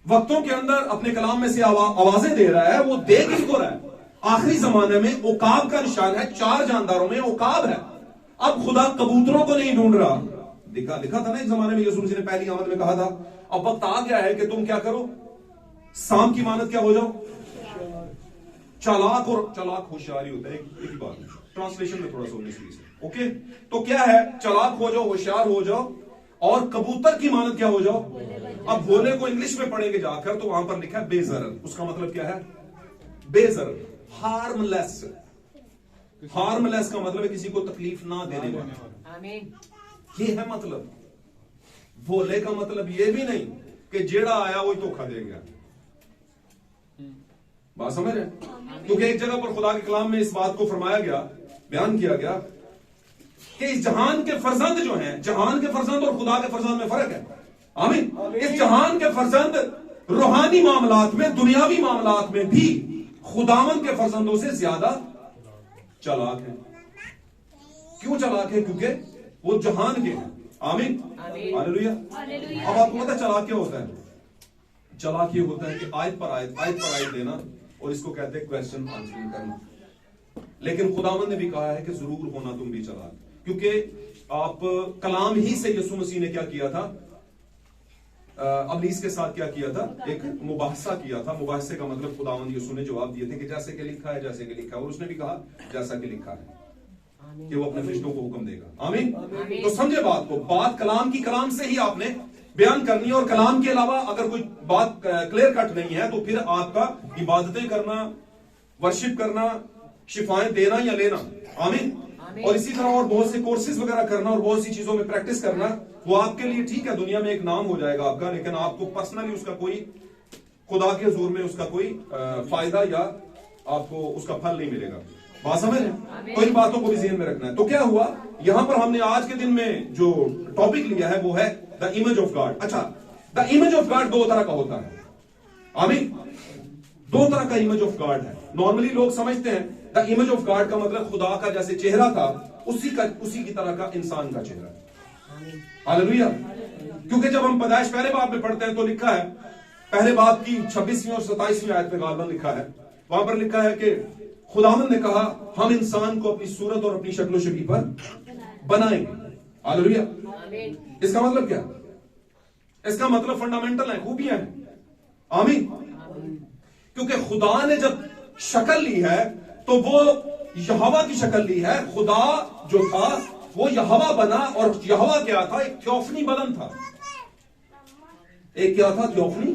वक्तों के अंदर अपने कलाम में से आवाजें दे रहा है, वो दे किसको रहा है? आखिरी जमाने में उकाब का निशान है, 4 जानदारों में उकाब है। अब खुदा कबूतरों को नहीं ढूंढ रहा। लिखा था ना एक जमाने में, यीशु मसीह ने पहली आमद में कहा था, अब वक्त आ गया है कि तुम क्या करो? सांप की मानद क्या हो जाओ? चालाक। और चालाक होशियारी होता है, एक ही बात, ट्रांसलेशन में थोड़ा सा 19-20 है। ओके, तो क्या है? चालाक हो जाओ, होशियार हो जाओ, और कबूतर की मानद क्या हो जाओ? अब बोले को इंग्लिश में पढ़ेंगे जाकर तो वहां पर लिखा है बेजरर। उसका मतलब क्या है? बेजरर, हार्मलेस। हार्मलेस का मतलब है किसी को तकलीफ ना देने वाला। आमीन। ये है मतलब। भोले का मतलब ये भी नहीं कि जेड़ा आया वही धोखा देगा। बात समझ रहे? क्योंकि एक जगह पर खुदा के कलाम में इस बात को फरमाया गया, बयान किया गया कि इस जहान के फर्जंद जो हैं, जहान के फर्जंद और खुदा के फर्जंद में फर्क है। आमीन। इस जहान के फर्जंद रूहानी मामलात में, दुनियावी मामलात में भी खुदावन के फर्जंदों से ज्यादा चालाक है। क्यों चालाक है? क्योंकि वो जहान के हैं। आमीन, आमीन। हालेलुया। अब आपको पता चालाक क्या होता है? चालाक ये होता है कि आयत पर आयत देना, और इसको कहते हैं क्वेश्चन आंसरिंग करना। लेकिन खुदावंद ने भी कहा है कि जरूर होना तुम भी चालाक, क्योंकि आप कलाम ही से यीशु मसीह ने क्या किया था? अबलीस के साथ क्या किया था? एक मुबाहसा किया था। मुबाहसे का मतलब खुदावंद यीशु ने जवाब दिए थे कि जैसे कि लिखा है, जैसे कि लिखा है, और उसने भी कहा जैसा कि लिखा है कि वो अपने फरिश्तों को हुक्म देगा। आमीन। तो समझे बात को, बात कलाम की कलाम से ही आपने बयान करनी है, और कलाम के अलावा अगर कोई बात क्लियर कट नहीं है तो फिर आपका इबादतें करना, वर्शिप करना, शिफाएं देना या लेना, आमीन, और इसी तरह और बहुत से कोर्सेज वगैरह करना और बहुत सी चीजों में प्रैक्टिस करना, वो आपके लिए ठीक है, दुनिया में एक नाम हो जाएगा आपका, लेकिन आपको पर्सनली उसका कोई, खुदा के हुजूर में उसका कोई फायदा या आपको उसका फल नहीं मिलेगा। बात समझ रहे? तो इन बातों को भी ज़हन में रखना है। तो क्या हुआ यहां पर हमने आज के दिन में जो टॉपिक लिया है वो है द इमेज ऑफ गॉड। अच्छा, द इमेज ऑफ गॉड दो तरह का होता है। आमीन। दो तरह का इमेज ऑफ गॉड है। नॉर्मली लोग समझते हैं द इमेज ऑफ गॉड का मतलब खुदा का जैसे चेहरा था उसी की तरह का इंसान का चेहरा। हालेलुया। क्योंकि जब हम पैदाइश पहले बाब में पढ़ते हैं तो लिखा है, पहले बाब की 26वीं और 27वीं आयत में गालबन लिखा है, वहां पर लिखा है कि खुदावंद ने कहा हम इंसान को अपनी सूरत और अपनी शक्ल शबीह पर बनाएंगे। हालेलुया। इसका मतलब क्या? इसका मतलब फंडामेंटल है, खूबियां हैं। आमीन। क्योंकि खुदा ने जब शक्ल ली है तो वो यहोवा की शक्ल ली है। खुदा जो था वो यहोवा बना, और यहोवा क्या था? एक थियोफनी बदन था। एक क्या था? थियोफनी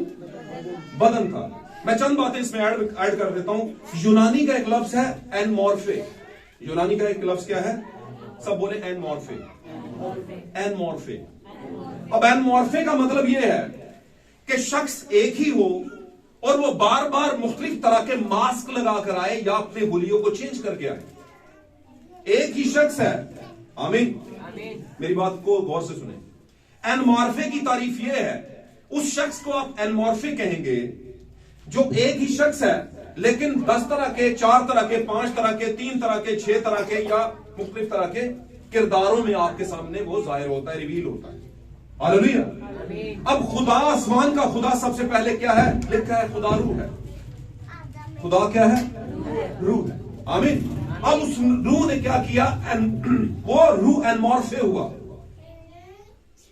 बदन था। मैं चंद बातें इसमें ऐड कर देता हूं। यूनानी का एक लफ्ज है एनमॉर्फे। यूनानी का एक लफ्ज क्या है? सब बोले एनमॉर्फे। एनमॉर्फे। अब एनमॉर्फे का मतलब यह है कि शख्स एक ही हो और वो बार बार मुख्तलिफ तरह के मास्क लगा कर आए या अपने हुलियों को चेंज करके आए। एक ही शख्स है। आमीन। मेरी बात को गौर से सुने। एनमॉर्फे की तारीफ यह है, उस शख्स को आप एनमॉर्फे कहेंगे जो एक ही शख्स है लेकिन 10 तरह के, 4 तरह के, 5 तरह के, 3 तरह के, 6 तरह के या मुख्तलिफ तरह के किरदारों में आपके सामने वो जाहिर होता है, रिवील होता है। हालेलुया। अब खुदा, आसमान का खुदा सबसे पहले क्या है? लिखा है खुदा रूह है। खुदा क्या है? रूह है। आमीन। अब उस रूह ने क्या किया? वो रूह एनमॉर्फे हुआ।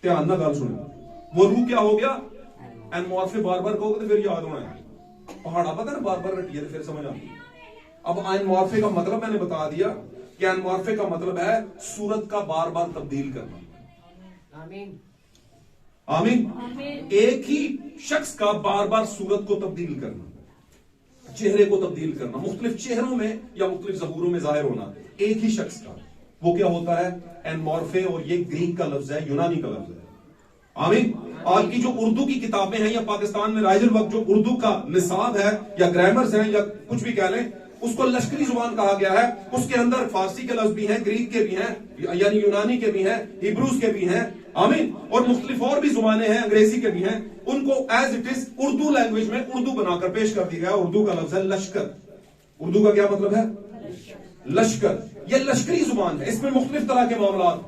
ध्यान ना गल सुनो, वो रूह क्या हो गया? एनमॉर्फे। बार बार कहोगे तो फिर याद होना है। पहाड़ा पता ना, बार बार रटिए तो फिर समझ आती। अब एनमॉर्फे का मतलब मैंने बता दिया कि एनमॉर्फे का मतलब है सूरत का बार बार तब्दील करना। आमीन। आमीन। एक ही शख्स का बार बार सूरत को तब्दील करना, चेहरे को तब्दील करना, मुख्तलिफ चेहरों में या मुख्तलिफ ज़हूरों में जाहिर होना एक ही शख्स का, वो क्या होता है? एनमॉर्फे। और ये ग्रीक का लफ्ज है, यूनानी का लफ्ज है। आमीन। आपकी जो उर्दू की किताबें हैं या पाकिस्तान में राइजल वक्त जो उर्दू का निसाब है या ग्रामर्स हैं या कुछ भी कह लें, उसको लश्करी जुबान कहा गया है। उसके अंदर फारसी के लफ्ज भी हैं, ग्रीक के भी हैं, यानी यूनानी के भी हैं, हिब्रूज के भी हैं। आमीन। और मुख्तलिफ और भी जुबानें हैं, अंग्रेजी के भी हैं। उनको as it is Urdu language में उर्दू बनाकर पेश कर दिया गया। उर्दू का लफ्ज है लश्कर। उर्दू का क्या मतलब है? लश्कर। यह लश्करी जुबान है, इसमें मुख्तलिफ तरह के मामला,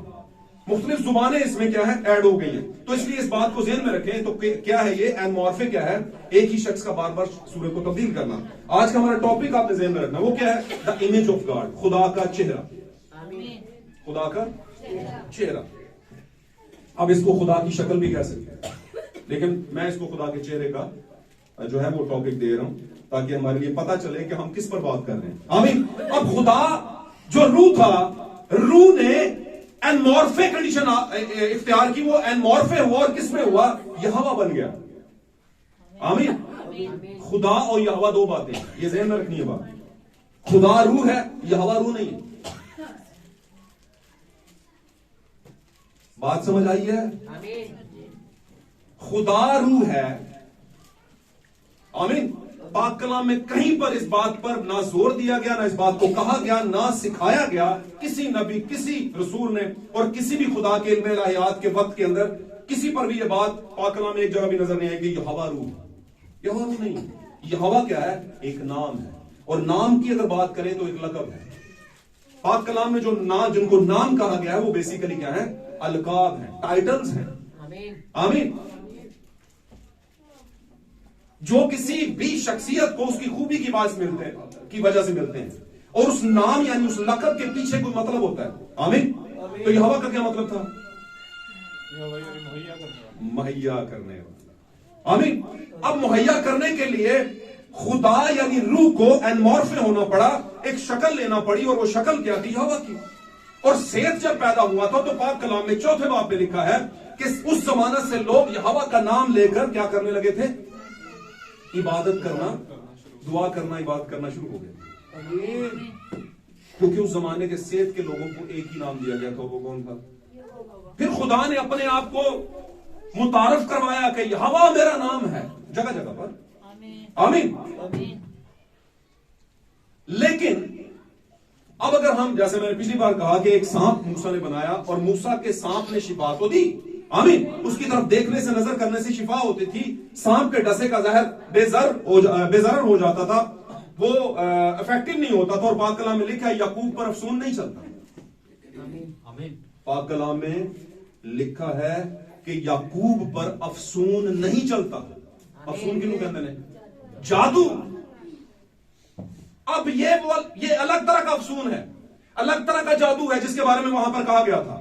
मुख्तलिफ जुबानें इसमें क्या है? ऐड हो गई हैं। तो इसलिए इस बात को ज़हन में रखें। तो क्या है ये एनमॉर्फे? क्या है? एक ही शख्स का बार बार सूरत को तब्दील करना। आज का हमारा टॉपिक आपने ज़हन में रखना, वो क्या है? The image of God. खुदा का चेहरा। खुदा का चेहरा। अब इसको खुदा की शक्ल भी कह सकते हैं, लेकिन मैं इसको खुदा के चेहरे का जो है वो टॉपिक दे रहा हूं ताकि हमारे लिए पता चले कि हम किस पर बात कर रहे हैं। आमीन। अब खुदा जो रूह था, रूह ने एनमॉर्फे कंडीशन इख्तियार की, वो एनमॉर्फे हुआ और किसमें हुआ? यहोवा बन गया। आमीन। खुदा और यहोवा दो बातें, ये ज़हन में रखनी है बात। खुदा रूह है, यहोवा रूह नहीं है। बात समझ आई है? खुदा रूह है। आमीन। पाक कलाम में कहीं पर इस बात पर ना जोर दिया गया, ना इस बात को कहा गया, ना सिखाया गया किसी नबी, किसी रसूल ने, और किसी भी खुदा के इल्म इलाहियात के वक्त के अंदर किसी पर भी यह बात पाक कलाम में एक जगह भी नजर नहीं आएगी यहोवा रूह। यहोवा रूह नहीं। यहोवा क्या है? एक नाम है, और नाम की अगर बात करें तो एक लक़ब है। पाक कलाम में जो नाम, जिनको नाम कहा गया है, वो बेसिकली क्या है? अलकाब है, टाइटल्स हैं। आमीन। आमीन। जो किसी भी शख्सियत को उसकी खूबी की वजह से मिलते हैं, और उस नाम यानी उस लक़ब के पीछे कोई मतलब होता है। आमीन। तो यहोवा का क्या मतलब था? मुहैया करने वाला। आमीन। अब मुहैया करने के लिए खुदा यानी रूह को एनमॉर्फे होना पड़ा, एक शक्ल लेना पड़ी, और वो शक्ल क्या थी? यहोवा की। और सेत जब पैदा हुआ था तो पाक कलाम में 4थे बाब में लिखा है कि उस जमाना से लोग यहोवा का नाम लेकर क्या करने लगे थे? इबादत करना, दुआ करना, इबादत करना शुरू हो गए। क्योंकि उस जमाने के सेत के लोगों को एक ही नाम दिया गया था, वो कौन था? फिर खुदा ने अपने आप को मुतारफ करवाया कि यहोवा मेरा नाम है, जगह जगह पर। आमीन। लेकिन अब अगर हम, जैसे मैंने पिछली बार कहा कि एक सांप मूसा ने बनाया और मूसा के सांप ने शिफा तो दी। आमीन। उसकी तरफ देखने से, नजर करने से शिफा होती थी। सांप के डसे का जहर बेजर हो जाता था, वो इफेक्टिव नहीं होता था। और पाक कलाम में लिखा है याकूब पर अफसून नहीं चलता। पाक कलाम में लिखा है कि याकूब पर अफसून नहीं चलता। अफसून किन्हों कहते हैं? जादू। अब ये अलग तरह का अफसून है, अलग तरह का जादू है जिसके बारे में वहां पर कहा गया था।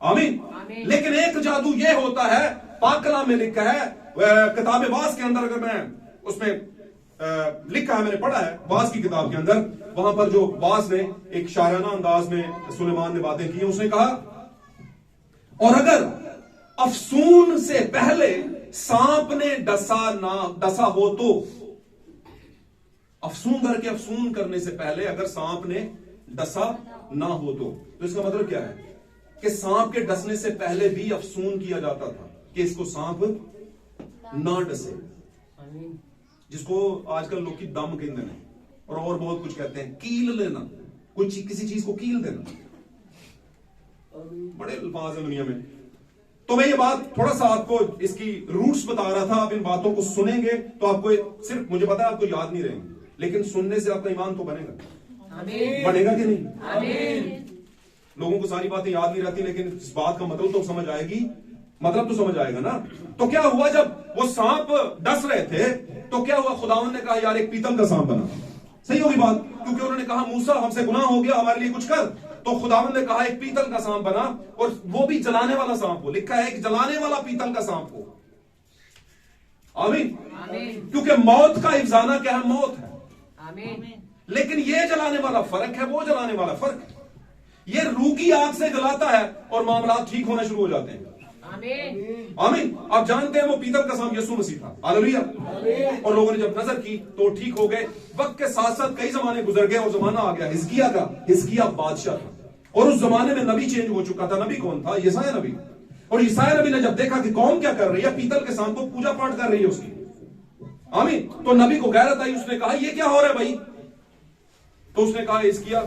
आमीन। लेकिन एक जादू ये होता है, पाक कलाम में लिखा है, किताब वास के अंदर, अगर मैं उसमें लिखा है, मैंने पढ़ा है वास की किताब के अंदर, वहां पर जो वास ने एक शायराना अंदाज में सुलेमान ने बातें की, उसने कहा, और अगर अफसून से पहले सांप ने डसा हो तो, अफसून करके अफसून करने से पहले अगर सांप ने डसा ना हो तो इसका मतलब क्या है? कि सांप के डसने से पहले भी अफसून किया जाता था कि इसको सांप ना डसे, जिसको आजकल लोग की दम कहते हैं और बहुत कुछ कहते हैं, कील लेना, किसी चीज को कील देना, बड़े अल्फाज है दुनिया में। तो मैं ये बात थोड़ा सा आपको इसकी रूट्स बता रहा था। आप इन बातों को सुनेंगे तो आपको सिर्फ, मुझे पता है आपको याद नहीं रहेंगे, लेकिन सुनने से आपका ईमान तो बनेगा। बनेगा कि नहीं? लोगों को सारी बातें याद नहीं रहती, लेकिन इस बात का मतलब तो समझ आएगी, मतलब तो समझ आएगा ना। तो क्या हुआ जब वो सांप डस रहे थे तो क्या हुआ? खुदावन ने कहा यार एक पीतल का सांप बना। सही होगी बात, क्योंकि उन्होंने कहा मूसा हमसे गुनाह हो गया, हमारे लिए कुछ कर। तो खुदावन ने कहा एक पीतल का सांप बना, और वो भी जलाने वाला सांप हो। लिखा है एक जलाने वाला पीतल का सांप हो। आमीन। क्योंकि मौत का इफ्जाना क्या है? मौत है। आमीन। लेकिन ये जलाने वाला फर्क है, वो जलाने वाला फर्क है। ये रूह की आग से जलाता है और मामला ठीक होना शुरू हो जाते हैं। आमीन। आमीन। आप जानते हैं वो पीतल का सांप यीशु मसीह था। हालेलुया। और लोगों ने जब नजर की तो ठीक हो गए। वक्त के साथ साथ कई जमाने गुजर गए और जमाना आ गया हिजकिय्याह का। हिजकिय्याह बादशाह था और उस जमाने में नबी चेंज हो चुका था। नबी कौन था? यशायाह नबी। और यशायाह नबी ने जब देखा कि कौम क्या कर रही है, पीतल के सांप को पूजा पाठ कर रही है उसकी। आमीन। तो नबी को गैरत आई, उसने कहा ये क्या हो रहा है भाई? तो उसने कहा हिजकिय्याह,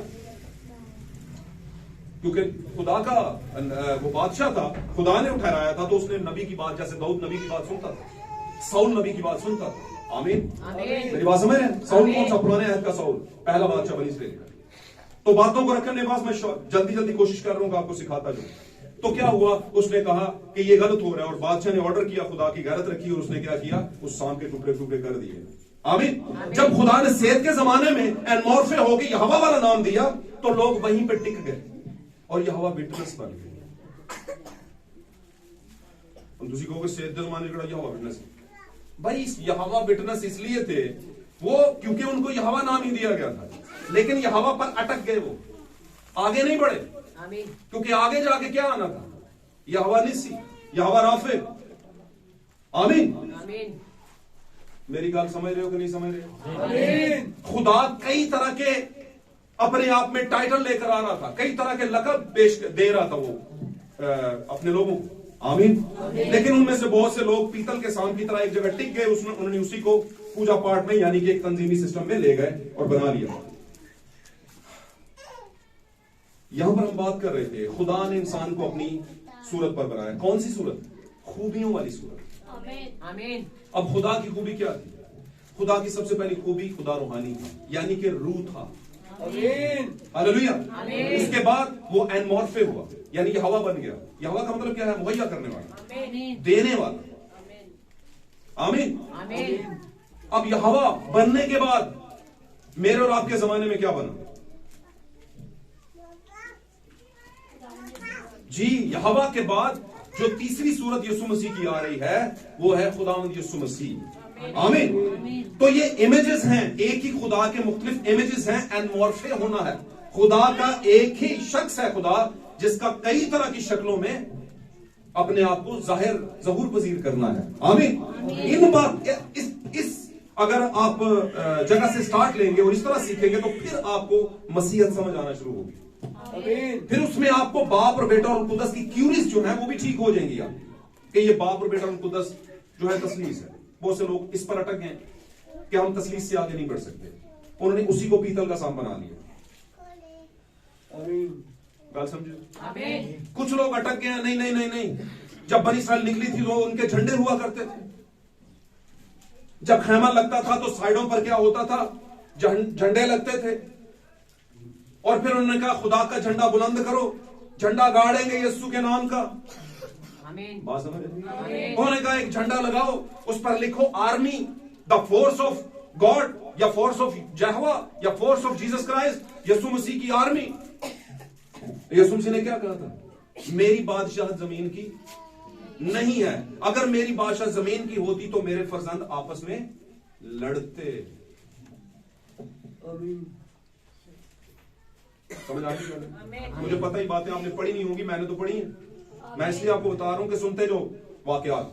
क्योंकि खुदा का वो बादशाह था, खुदा ने ठहराया था, तो उसने नबी की बात, जैसे दाऊद नबी की बात सुनता था, साउल नबी की बात सुनता था। आमीन। मेरी बात समझ रहे हैं? साउल कौन सा? पुराने अहद का साउल, पहला बादशाह बनी इस्राएल का। तो बातों को रखने के पास मैं जल्दी कोशिश कर रहा हूं आपको सिखाता जाऊं। तो क्या हुआ? उसने कहा कि ये गलत हो रहा है, और बादशाह ने ऑर्डर किया, खुदा की गैरत रखी, और उसने क्या किया? उस सांप के टुकड़े टुकड़े कर दिए। आमीन। जब खुदा ने सेत के जमाने में एनमॉर्फे होके यहोवा वाला नाम दिया तो लोग वहीं पे टिक गए और यहोवा विटनेस बन गए। तुसी कहोगे सेत के जमाने का यहोवा विटनेस, भाई यहोवा विटनेस इसलिए थे वो क्योंकि उनको यहोवा नाम ही दिया गया था, लेकिन यहोवा पर अटक गए, वो आगे नहीं बढ़े। आमीन। क्योंकि आगे जाके क्या आना था? यहोवा निसी, यहोवा राफे। आमीन। आमीन। मेरी बात समझ रहे हो कि नहीं समझ रहे हो? आमीन। खुदा कई तरह के अपने आप में टाइटल लेकर आ रहा था, कई तरह के लक़ब पेश दे रहा था वो अपने लोगों को। आमीन। लेकिन उनमें से बहुत से लोग पीतल के सांप की तरह एक जगह टिक गए, उन्होंने उसी को पूजा पाठ में यानी कि एक तंजीमी सिस्टम में ले गए और बना लिया। यहां पर हम बात कर रहे थे, खुदा ने इंसान को अपनी सूरत पर बनाया। कौन सी सूरत? खूबियों वाली सूरत। आमीन। अब खुदा की खूबी क्या थी? खुदा की सबसे पहली खूबी खुदा रूहानी था, यानी कि रूह था। हालेलुया। उसके बाद वो एनमॉर्फे हुआ, यानी ये हवा बन गया। ये हवा का मतलब क्या है? मुहैया करने वाला, देने वाला। आमीन। अब यह हवा बनने के बाद मेरे और आपके जमाने में क्या बना? जी, यह हवा के बाद जो तीसरी सूरत यीशु मसीह की आ रही है वो है खुदावंद यीशु मसीह। आमीन। तो ये इमेजेस हैं, एक ही खुदा के मुख्तलिफ इमेजेस हैं। एनमॉर्फे होना है, खुदा का एक ही शख्स है खुदा, जिसका कई तरह की शक्लों में अपने आप को ज़हूर पजीर करना है। आमीन। इन बात इस अगर आप जगह से स्टार्ट लेंगे और इस तरह सीखेंगे तो फिर आपको मसीहत समझ आना शुरू होगी। फिर उसमें आपको बाप और बेटा और कुदस की क्यूरीज जो है वो भी ठीक हो जाएंगी आप, कि ये बाप और बेटा और कुदस जो है तसलीस है। बहुत से लोग इस पर अटक गए कि हम तसलीस से आगे नहीं बढ़ सकते, उन्होंने उसी को पीतल का सांप बना लिया। बात समझे? कुछ लोग अटक गए, नहीं नहीं नहीं नहीं, जब बनी इस्राएल निकली थी तो उनके झंडे हुआ करते थे। जब खैमा लगता था तो साइडों पर क्या होता था? झंडे लगते थे। और फिर उन्होंने कहा खुदा का झंडा बुलंद करो, झंडा गाड़ेंगे यीशु के नाम का। बात समझ? उन्होंने कहा एक झंडा लगाओ, उस पर लिखो army, the force of God, या फोर्स ऑफ यहोवा, या फोर्स ऑफ जीसस क्राइस्ट, यीशु मसीह की आर्मी। यीशु मसीह ने क्या कहा था? मेरी बादशाह जमीन की नहीं है। अगर मेरी बादशाह जमीन की होती तो मेरे फर्जंद आपस में लड़ते। समझ आ गई? मुझे पता ही बातें आपने पढ़ी नहीं होंगी, मैंने तो पढ़ी है। मैं इसलिए आपको बता रहा हूं कि सुनते जो वाकयात,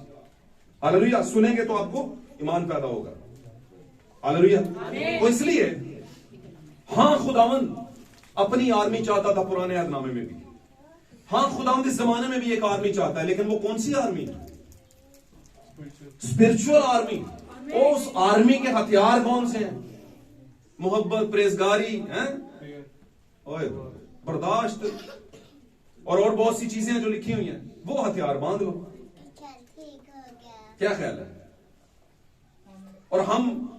हालेलुया, सुनेंगे तो आपको ईमान पैदा होगा। हालेलुया। तो इसलिए हां, खुदावंद अपनी आर्मी चाहता था पुराने अहदनामे में भी। हां, खुदावंद इस जमाने में भी एक आर्मी चाहता है, लेकिन वो कौन सी आर्मी? Spiritual army. उस आर्मी के हथियार कौन से हैं? मोहब्बत, प्रेजगारी, हैं, बर्दाश्त और बहुत सी चीजें जो लिखी हुई हैं, वो हथियार बांध लो। क्या ख्याल है? और हम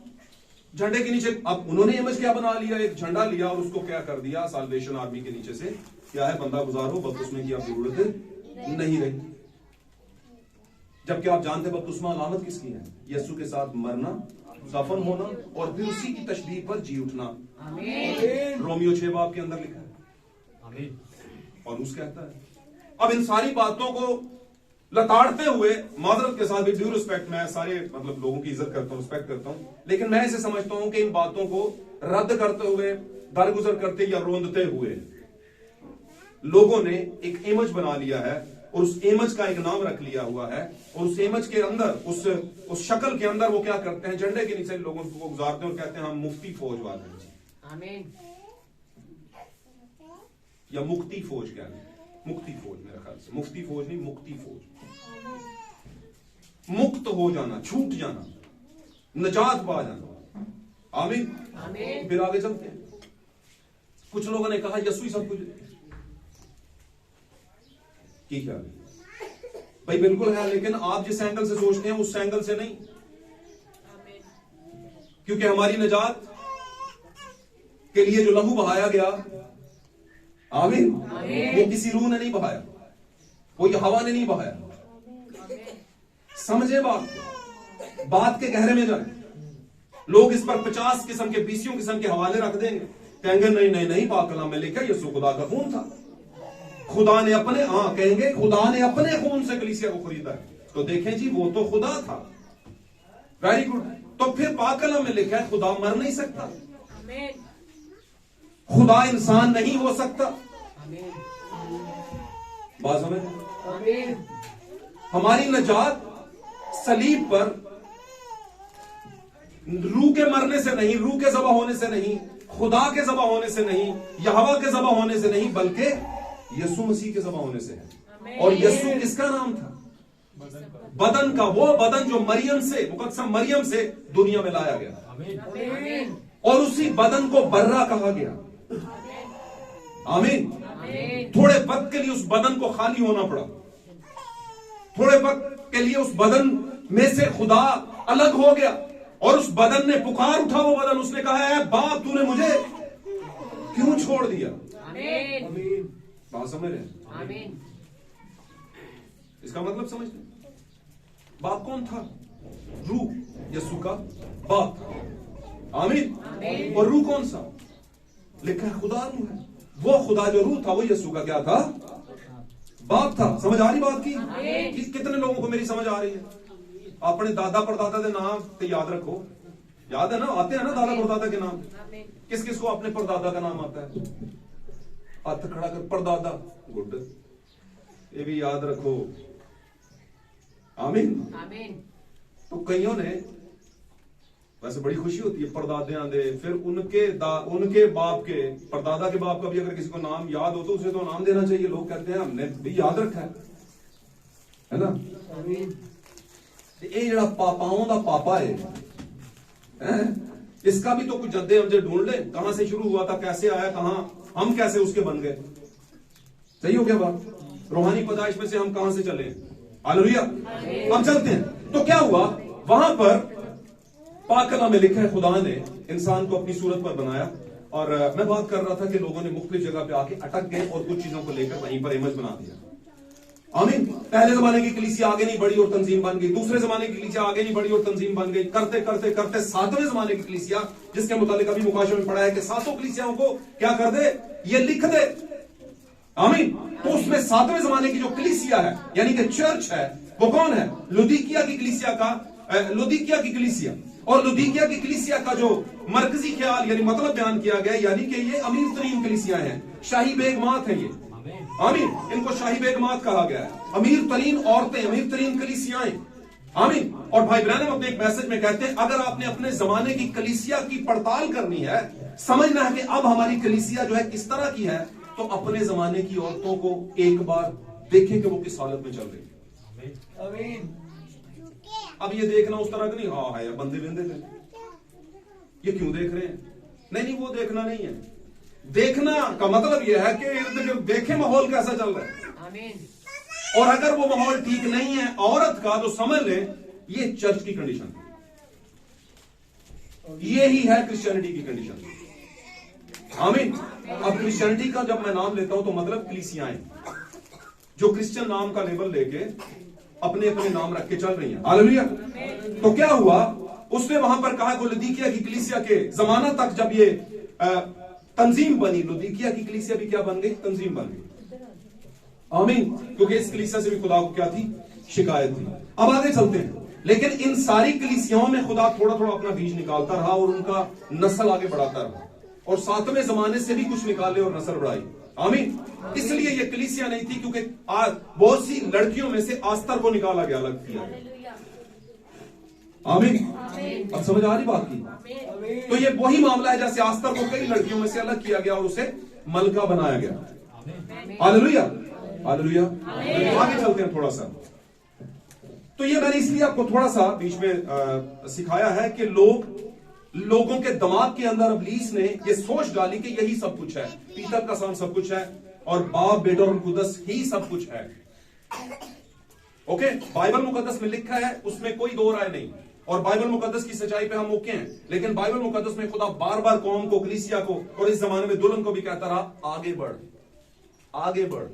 झंडे के नीचे, अब उन्होंने इमेज क्या बना लिया? एक झंडा लिया और उसको क्या कर दिया? साल्वेशन आर्मी के नीचे से क्या है? बंदा गुजार हो, बपतिस्मे की आप जरूरत नहीं रही। जबकि आप जानते बपतिस्मा अलामत किसकी है? यीशु के साथ मरना, दफन होना और फिर उसी की तशबीह पर जी उठना। रोमियो 6 बाब के अंदर लिखा है। और उस कहता है। अब इन सारी बातों को लताड़ते हुए, माजरत के साथ भी, ड्यू रिस्पेक्ट, मैं सारे मतलब लोगों की इज्जत करता हूं, रिस्पेक्ट करता हूं, लेकिन मैं इसे समझता हूं कि इन बातों को रद्द करते हुए, दरगुजर करते या रोंदते हुए लोगों ने एक इमेज बना लिया है और उस इमेज का एक नाम रख लिया हुआ है। और उस इमेज के अंदर, उस शक्ल के अंदर वो क्या करते हैं? झंडे के नीचे लोगों को गुजारते हैं और कहते हैं हम मुफ्ती फौज वाले हैं। आमीन। या मुक्ति फौज, क्या है? मुक्ति फौज, मेरे ख्याल से मुफ्ती फौज नहीं, मुक्ति फौज। मुक्त हो जाना, छूट जाना, नजात पा जाना। आमीन। फिर आगे चलते हैं। कुछ लोगों ने कहा यीशु ही सब कुछ की। क्या भाई? बिल्कुल है, लेकिन आप जिस एंगल से सोचते हैं उस एंगल से नहीं, क्योंकि हमारी नजात के लिए जो लहू बहाया गया, आमीन, वो किसी रूह ने नहीं बहाया, वो ये हवा ने नहीं बहाया। समझे बात के गहरे में जाए। लोग इस पर 50 किस्म के 20 किस्म के हवाले रख देंगे, कहेंगे नहीं नहीं नहीं, पाक कलाम में लिखा यीशु खुदा का खून था, खुदा ने अपने, कहेंगे खुदा ने अपने खून से कलीसिया को खरीदा है। तो देखें जी, वो तो खुदा था। Very good. तो फिर पाक कलाम में लिखा है खुदा मर नहीं सकता, खुदा इंसान नहीं हो सकता। बात समझ? हमारी नजात सलीब पर रूह के मरने से नहीं, रूह के ज़बह होने से नहीं, खुदा के ज़बह होने से नहीं, यहोवा के ज़बह होने से नहीं, बल्कि यीशु मसीह के ज़बह होने से है। और यीशु किसका नाम था? बदन का, वो बदन जो मरियम से, मुकद्दस मरियम से दुनिया में लाया गया, और उसी बदन को बर्रा कहा गया। आमीन। थोड़े वक्त के लिए उस बदन को खाली होना पड़ा, थोड़े वक्त के लिए उस बदन में से खुदा अलग हो गया और उस बदन ने पुकार उठा, वो बदन, उसने कहा है बाप तूने मुझे क्यों छोड़ दिया? आमीन बात समझ रहे हैं? आमीन इसका मतलब समझ रहे? बाप कौन था? रूह यीशु का बाप था। आमीन। और रूह कौन सा? लिखा है खुदा रूह है। वो खुदा जो रूह था वो यीशु का क्या था? बाप था। समझ आ रही बात की? कितने लोगों को मेरी समझ आ रही है? अपने दादा परदादा के नाम तो याद रखो। याद है ना? आते हैं ना दादा परदादा के नाम? किस किस को अपने परदादा का नाम आता है? हाथ खड़ा कर, परदादा। गुड, ये भी याद रखो। आमीन। आमीन तो कईयों ने, वैसे बड़ी खुशी होती है परदादे आंदे, फिर उनके बाप के, परदादा के बाप का भी अगर किसी को नाम याद हो तो उसे तो नाम देना चाहिए। लोग कहते हैं हमने भी याद रखा है ना? ये जड़ा पापाओं का पापा है, इसका भी तो कुछ जद्दे हमसे ढूंढ ले। कहां से शुरू हुआ था, कैसे आया, कहां हम कैसे उसके बन गए। सही हो गया बात? रूहानी पैदाइश में से हम कहां से चले? हालेलुया। हम चलते हैं। तो क्या हुआ वहां पर? पाक कलाम में लिखा है खुदा ने इंसान को अपनी सूरत पर बनाया। और मैं बात कर रहा था कि लोगों ने मुख्तलिफ जगह पे आके अटक गए और कुछ चीजों को लेकर वहीं पर इमेज बना दिया। आमीन। पहले जमाने की कलीसिया आगे नहीं बढ़ी और तंजीम बन गई। दूसरे जमाने की कलीसिया आगे नहीं बढ़ी और तंजीम बन गई। करते करते करते सातवें जमाने की कलीसिया, जिसके मुतालिक अभी मुकाशमे में पढ़ा है कि सातों कलीसियाओं को क्या कर दे, ये लिख दे। आमीन। तो उसमें सातवें जमाने की जो कलीसिया है यानी कि चर्च है, वो कौन है? लुदीकिया की कलीसिया का, लुदीकिया की कलीसिया। और लुदीकिया की कलीसिया का जो मरकजी ख्याल यानी मतलब बयान किया गया, यानी कि ये अमीर तरीन कलीसिया है, शाही बेगमात है ये। आमीन। इनको शाही बेगमात कहा गया है। अमीर तरीन औरतें, अमीर तरीन कलीसियाएं। आमीन। और भाई ब्रैनम अपने एक मैसेज में कहते हैं, अगर आपने अपने जमाने की कलीसिया की पड़ताल करनी है, समझना है कि अब हमारी कलीसिया जो है किस तरह की है, तो अपने जमाने की औरतों को एक बार देखें कि वो किस हालत में चल रही है। आमीन। अब ये देखना उस तरह का नहीं, हाँ है बंदे बंदे थे, ये क्यों देख रहे हैं? नहीं, वो देखना नहीं है। देखना का मतलब यह है कि इर्द गिर्द देखे माहौल कैसा चल रहा है। आमीन। और अगर वो माहौल ठीक नहीं है औरत का, तो समझ ले ये चर्च की कंडीशन है, ये ही है क्रिश्चियनिटी की कंडीशन। आमीन। अब क्रिश्चियनिटी का जब मैं नाम लेता हूं तो मतलब कलीसियाएं जो क्रिश्चियन नाम का लेबल लेके अपने अपने नाम रख के चल रही हैं। हालेलुया। तो क्या हुआ? उसने वहां पर कहा कि लुदीकिया की कलीसिया के जमाना तक जब ये तंजीम बनी, लुदीकिया की कलीसिया भी क्या बन गई? तंजीम बन गई। आमीन। क्योंकि इस कलीसिया से भी खुदा को क्या थी? शिकायत थी। अब आगे चलते हैं। लेकिन इन सारी कलीसियाओं में खुदा थोड़ा थोड़ा अपना बीज निकालता रहा और उनका नस्ल आगे बढ़ाता रहा, और सातवें जमाने से भी कुछ निकाले और नस्ल बढ़ाई। आमीन। इसलिए ये कलीसिया नहीं थी क्योंकि बहुत सी लड़कियों में से आस्तर को निकाला गया, अलग किया। आमीन। अब समझ आ रही बात की? तो ये वही मामला है जैसे आस्तर को कई लड़कियों में से अलग किया गया और उसे मलका बनाया गया। हालेलुया। हालेलुया। आगे चलते हैं थोड़ा सा। तो ये मैंने इसलिए आपको थोड़ा सा बीच में सिखाया है कि लोगों के दिमाग के अंदर इब्लीस ने ये सोच डाली कि यही सब कुछ है, पीतल का सान सब कुछ है और बाप बेटा और कुदस ही सब कुछ है। ओके, बाइबल मुकद्दस में लिखा है, उसमें कोई दो राय नहीं, और बाइबल मुकद्दस की सच्चाई पे हम ओके हैं। लेकिन बाइबल मुकद्दस में खुदा बार बार कौम को, कलीसिया को और इस जमाने में दुल्हन को भी कहता रहा, आगे बढ़, आगे बढ़।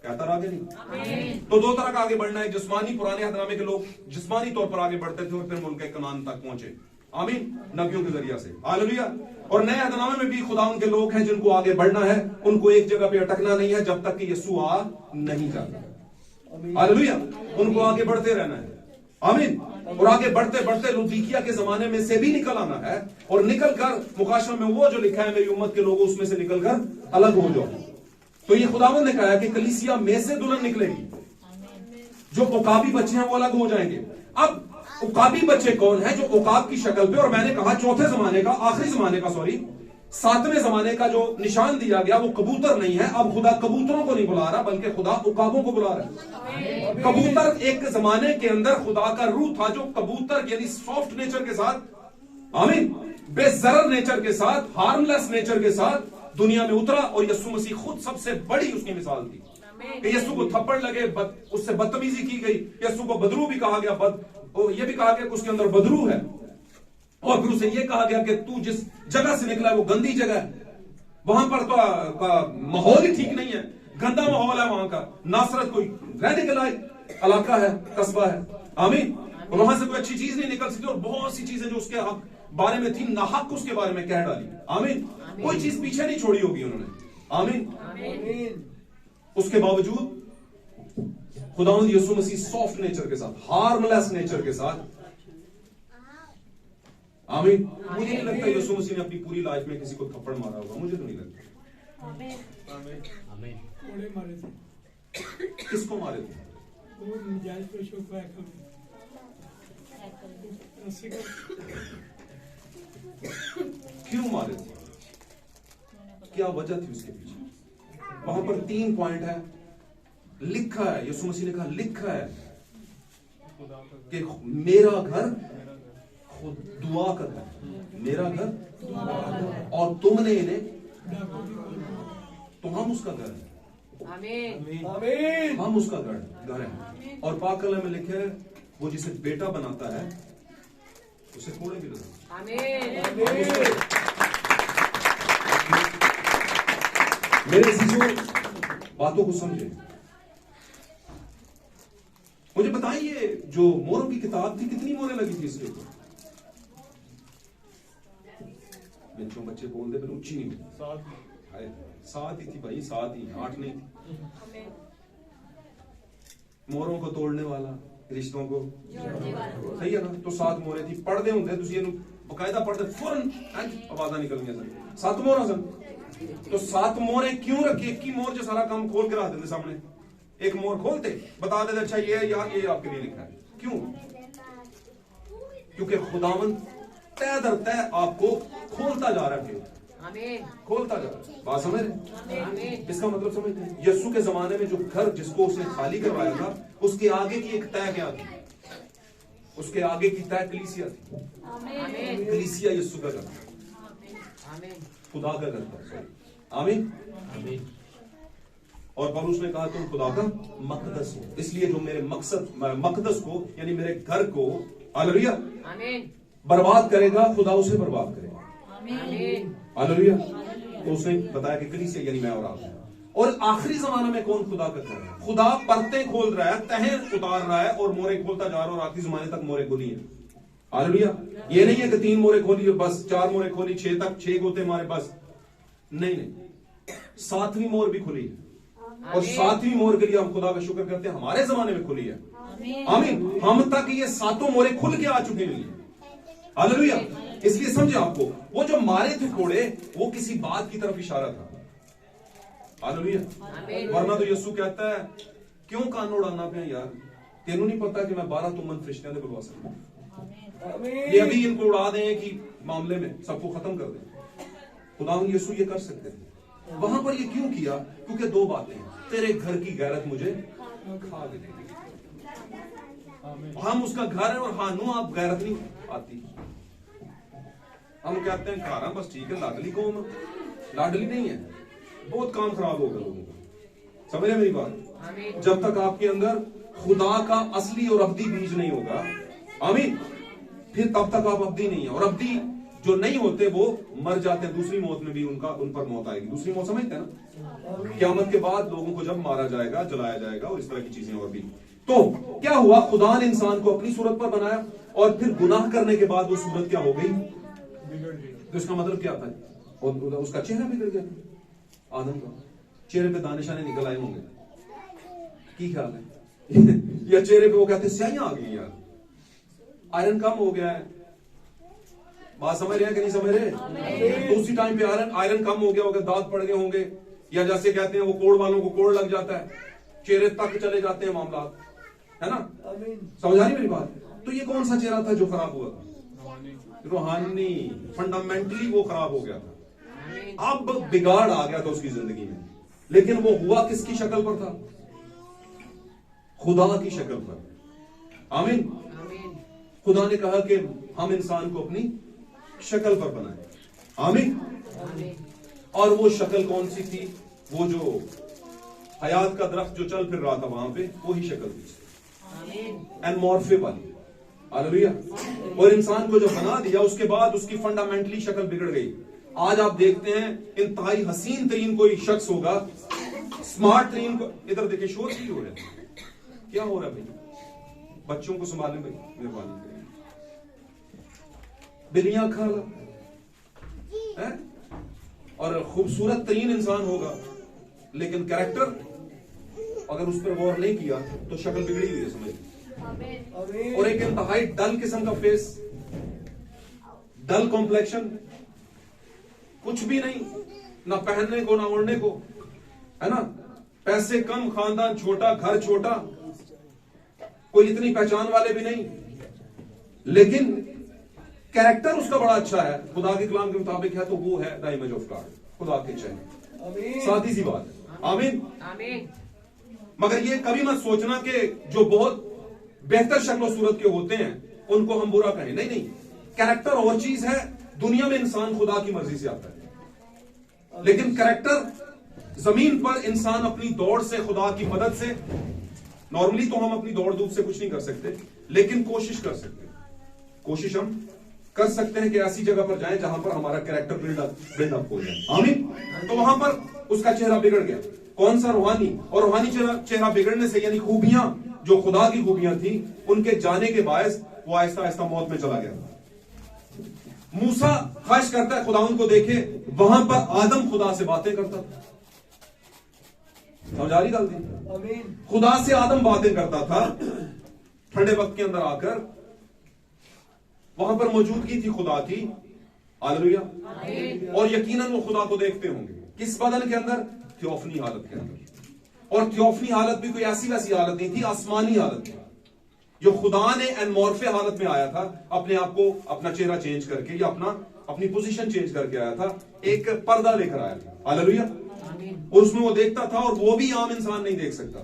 कहता रहा आगे नहीं। तो दो तरह का आगे बढ़ना है। जिस्मानी, पुराने अहदनामे के लोग जिस्मानी तौर पर आगे बढ़ते थे और फिर मुल्क कनान तक पहुंचे। आमीन। नबियों के जरिया से। हालेलुया। और नए अहदनामे में भी खुदा उनके लोग हैं जिनको आगे बढ़ना है, उनको एक जगह पे अटकना नहीं है जब तक कि यीशु आ नहीं जाता। हालेलुया। उनको आगे बढ़ते रहना है। आमीन। और आगे बढ़ते बढ़ते लुदीकिया के जमाने में से भी निकल आना है और निकल कर मुकाशमे में वो जो लिखा है, मेरी उम्मत के लोगों, उसमें से निकल कर अलग हो जाओ। तो ये खुदावंद ने कहा है कि कलीसिया में से दुल्हन निकलेगी, जो उकाबी बच्चे हैं वो अलग हो जाएंगे। अब उकाबी बच्चे कौन है? जो उकाब की शक्ल पे, और मैंने कहा चौथे जमाने का, आखिरी जमाने का, सॉरी, सातवें जमाने का जो निशान दिया गया वो कबूतर नहीं है। अब खुदा कबूतरों को नहीं बुला रहा बल्कि खुदा उकाबों को बुला रहा है। कबूतर एक जमाने के अंदर खुदा का रूह था जो कबूतर यानी सॉफ्ट नेचर के साथ, आमीन, बेजरर नेचर के साथ, हार्मलेस नेचर के साथ दुनिया में उतरा। और यीशु मसीह खुद सबसे बड़ी उसकी मिसाल थी कि यीशु को थप्पड़ लगे, उससे बदतमीजी की गई, यीशु को बदरू भी कहा गया, यह भी कहा गया कि उसके अंदर बदरू है, और फिर उसे यह कहा गया कि तू जिस जगह से निकला है वो गंदी जगह है। वहां पर तो माहौल ही ठीक नहीं है, गंदा माहौल है वहां का। नासरत कोई रहने के लायक इलाका है, कस्बा है। आमीन। और वहां से कोई अच्छी चीज नहीं निकल सकती, और बहुत सी चीजें जो उसके हक बारे में थी, नाहक उसके बारे में कह डाली। आमीन। कोई चीज पीछे नहीं छोड़ी होगी उन्होंने। आमीन। उसके बावजूद खुदावंद यीशु मसीह सॉफ्ट नेचर के साथ, हार्मलेस नेचर के साथ, आमीन। मुझे नहीं लगता यीशु मसीह ने अपनी पूरी लाइफ में किसी को थप्पड़ मारा होगा, मुझे तो नहीं लगता। कोड़े मारे थे। किसको मारे थे? वो नजायज पेशों को हैकल थे। रस्सी का क्यों मारे थे? क्या वजह थी उसके पीछे? वहां पर 3 पॉइंट है, लिखा है, यीशु मसीह ने कहा, लिखा है कि मेरा घर खुद दुआ का घर, मेरा घर, और तुमने इन्हें, तो हम उसका घर है। आमीन। हम उसका घर है। और पाक कलम में लिखे है, वो जिसे बेटा बनाता है उसे कोड़े भी लगाता है। आमीन। मेरे अजीजों, बातों को समझे। मुझे बताइए, जो मोरों की किताब थी, कितनी मोहरें लगी थी इसके ऊपर? बच्चे बोल दे, पर ऊंची नहीं हुई। 7 ही थी भाई, 7 ही, 8 नहीं थी। मोरों को तोड़ने वाला, रिश्तों को, सही है ना? तो 7 मोहरें थी। पढ़दे होंगे तुझे बकायदा, पढ़दे फौरन आवाजा निकल गया सन 7 मोहरा सन। तो 7 मोहरें क्यों रखी? एक ही मोहर जो सारा काम खोल के रख देते सामने, एक मोहर खोलते, बता देते अच्छा ये यार ये आपके लिए लिखा है। क्यों? क्योंकि खुदावंद तय दर तय आपको खोलता जा रहा है, आमीन। खोलता जा रहा है। बात समझ रहे? आमीन। इसका मतलब समझते हैं? यीशु के जमाने में जो घर जिसको उसने खाली करवाया था, उसके आगे की एक तय क्या थी? उसके आगे की तय कलीसिया थी। आमीन। कलीसिया यीशु का घर, आमीन। खुदा का घर था। आमीन। और पौलुस ने कहा तुम खुदा का मकदस हो। इसलिए जो मेरे मकदस को, यानी मेरे घर को, हालेलुया, आमीन। बर्बाद करेगा, खुदा उसे बर्बाद करेगा। आमीन। हालेलुया। तो उसने बताया कि कलीसिया यानी मैं और आप। और आखिरी जमाने में कौन खुदा का घर है? खुदा परतें खोल रहा है, तहें उतार रहा है, और मोरे खोलता जा रहा है, और आखिरी जमाने तक मोरे खोली है। हालेलुया। ये नहीं है कि 3 मोरे खोली बस, 4 मोरे खोली, 6 तक 6 गोते मारे बस। नहीं, 7वीं मोर भी खुली है, और 7वीं मोर के लिए हम खुदा का शुक्र करते हैं, हमारे जमाने में खुली है। आमीन। हम तक ये 7 मोरे खुल के आ चुके हैं। हालेलुया। इसलिए समझे, आपको वो जो मारे थे कोड़े, वो किसी बात की तरफ इशारा था। हालेलुया। वरना तो यीशु कहता है, क्यों कान उड़ाना पे यार, तेनू नहीं पता कि मैं 12 तुमन फरिश्तियां दे बुलवा सकता। ये अभी इनको उड़ा दें कि मामले में सबको खत्म कर दें। खुदावंद यीशु ये कर सकते थे। वहां पर ये क्यों किया? क्योंकि 2 बातें, तेरे घर की गैरत मुझे खा देगी। हम उसका घर है, और हानू आप गैरत नहीं आती। हम कहते हैं घर बस ठीक है, लाडली कौम, लाडली नहीं है। बहुत काम खराब होगा लोगों का। समझे मेरी बात? जब तक आपके अंदर खुदा का असली और अब्दी बीज नहीं होगा, आमीन, फिर तब तक आप अब्दी नहीं है। और अब्दी जो नहीं होते वो मर जाते हैं, दूसरी मौत में भी उन पर मौत आएगी। दूसरी मौत समझते हैं ना? क़यामत के बाद लोगों को जब मारा जाएगा, जलाया जाएगा, और इस तरह की चीजें और भी। तो क्या हुआ? खुदा ने इंसान को अपनी सूरत पर बनाया, और फिर गुनाह करने के बाद वो सूरत क्या हो गई? तो इसका मतलब क्या था? और उसका चेहरा बिगड़ गया। आदम का चेहरे पे दाने शाने निकल आए होंगे, की ख्याल है? या चेहरे पे वो कहते स्याहियां आ गई यार, आयरन कम हो गया है। बात समझ रहे हैं कि नहीं समझ रहे? तो उसी टाइम पे आयरन कम हो गया होगा, दांत पड़ गए होंगे, या जैसे कहते हैं वो कोड़ वालों को कोड़ लग जाता है, चेहरे तक चले जाते हैं मामला, है ना? समझ आ रही मेरी बात? तो ये कौन सा चेहरा था जो खराब हुआ था? रूहानी, फंडामेंटली वो खराब हो गया था। अब बिगाड़ आ गया था उसकी जिंदगी में, लेकिन वो हुआ किसकी शक्ल पर था? खुदा की शक्ल पर। आमीन। खुदा ने कहा कि हम इंसान को अपनी शक्ल पर बनाए। आमीन। और वो शक्ल कौन सी थी? वो जो हयात का दरख्त जो चल फिर रहा था वहां पे, वो ही शक्ल थी, एनमॉर्फे वाली। हालेलुया। और इंसान को जब बना दिया, उसके बाद उसकी फंडामेंटली शक्ल बिगड़ गई। आज आप देखते हैं इंतहाई हसीन तरीन कोई शख्स होगा, स्मार्ट तरीन को, इधर देखिए शोर क्यों हो रहा है, क्या हो रहा है भाई, बच्चों को संभालें भाई, मेहरबानी करें, बिल्लियां खा ला है? और खूबसूरत तरीन इंसान होगा लेकिन कैरेक्टर अगर उस पर गौर नहीं किया तो शक्ल बिगड़ी हुई है समझ। और एक इंतहाई डल किस्म का फेस, डल कॉम्प्लेक्शन, कुछ भी नहीं, ना पहनने को ना ओढ़ने को, है ना, पैसे कम, खानदान छोटा, घर छोटा, कोई इतनी पहचान वाले भी नहीं, लेकिन कैरेक्टर उसका बड़ा अच्छा है, खुदा के कलाम के मुताबिक है, तो वो है द इमेज ऑफ गॉड, खुदा के चेहरे। सादी सी बात है, आमीन आमीन। मगर ये कभी मत सोचना कि जो बहुत बेहतर शक्ल सूरत के होते हैं उनको हम बुरा कहें, नहीं नहीं, कैरेक्टर और चीज है, दुनिया में इंसान खुदा की मर्जी से आता है, लेकिन कैरेक्टर जमीन पर इंसान अपनी दौड़ से, खुदा की मदद से, नॉर्मली तो हम अपनी दौड़ धूप से कुछ नहीं कर सकते, लेकिन कोशिश कर सकते हैं, कोशिश हम कर सकते हैं कि ऐसी जगह पर जाएं जहां पर हमारा कैरेक्टर बिल्डअप हो जाए, आमीन। तो वहां पर उसका चेहरा बिगड़ गया, कौन सा, रूहानी, और रूहानी चेहरा बिगड़ने से यानी खूबियां जो खुदा की खूबियां थी उनके जाने के बायस वो आहिस्ता आहिस्ता मौत में चला गया। मूसा ख्वाहिश करता है खुदा उनको देखे, वहां पर आदम खुदा से बातें करता था, समझ आ रही गलती, खुदा से आदम बातें करता था, ठंडे वक्त के अंदर आकर वहां पर मौजूदगी थी खुदा की, हालेलुया, और यकीनन वो खुदा को देखते होंगे, किस बदन के अंदर, थियोफनी हालत के अंदर, और थियोफनी हालत भी कोई ऐसी वैसी हालत नहीं थी, आसमानी हालत थी, जो खुदा ने एनमॉर्फे हालत में आया था, अपने आप को, अपना चेहरा चेंज करके या अपनी पोजीशन चेंज करके आया था, एक पर्दा लेकर आया था, हालेलुया, और उसमें वो देखता था, और वो भी आम इंसान नहीं देख सकता,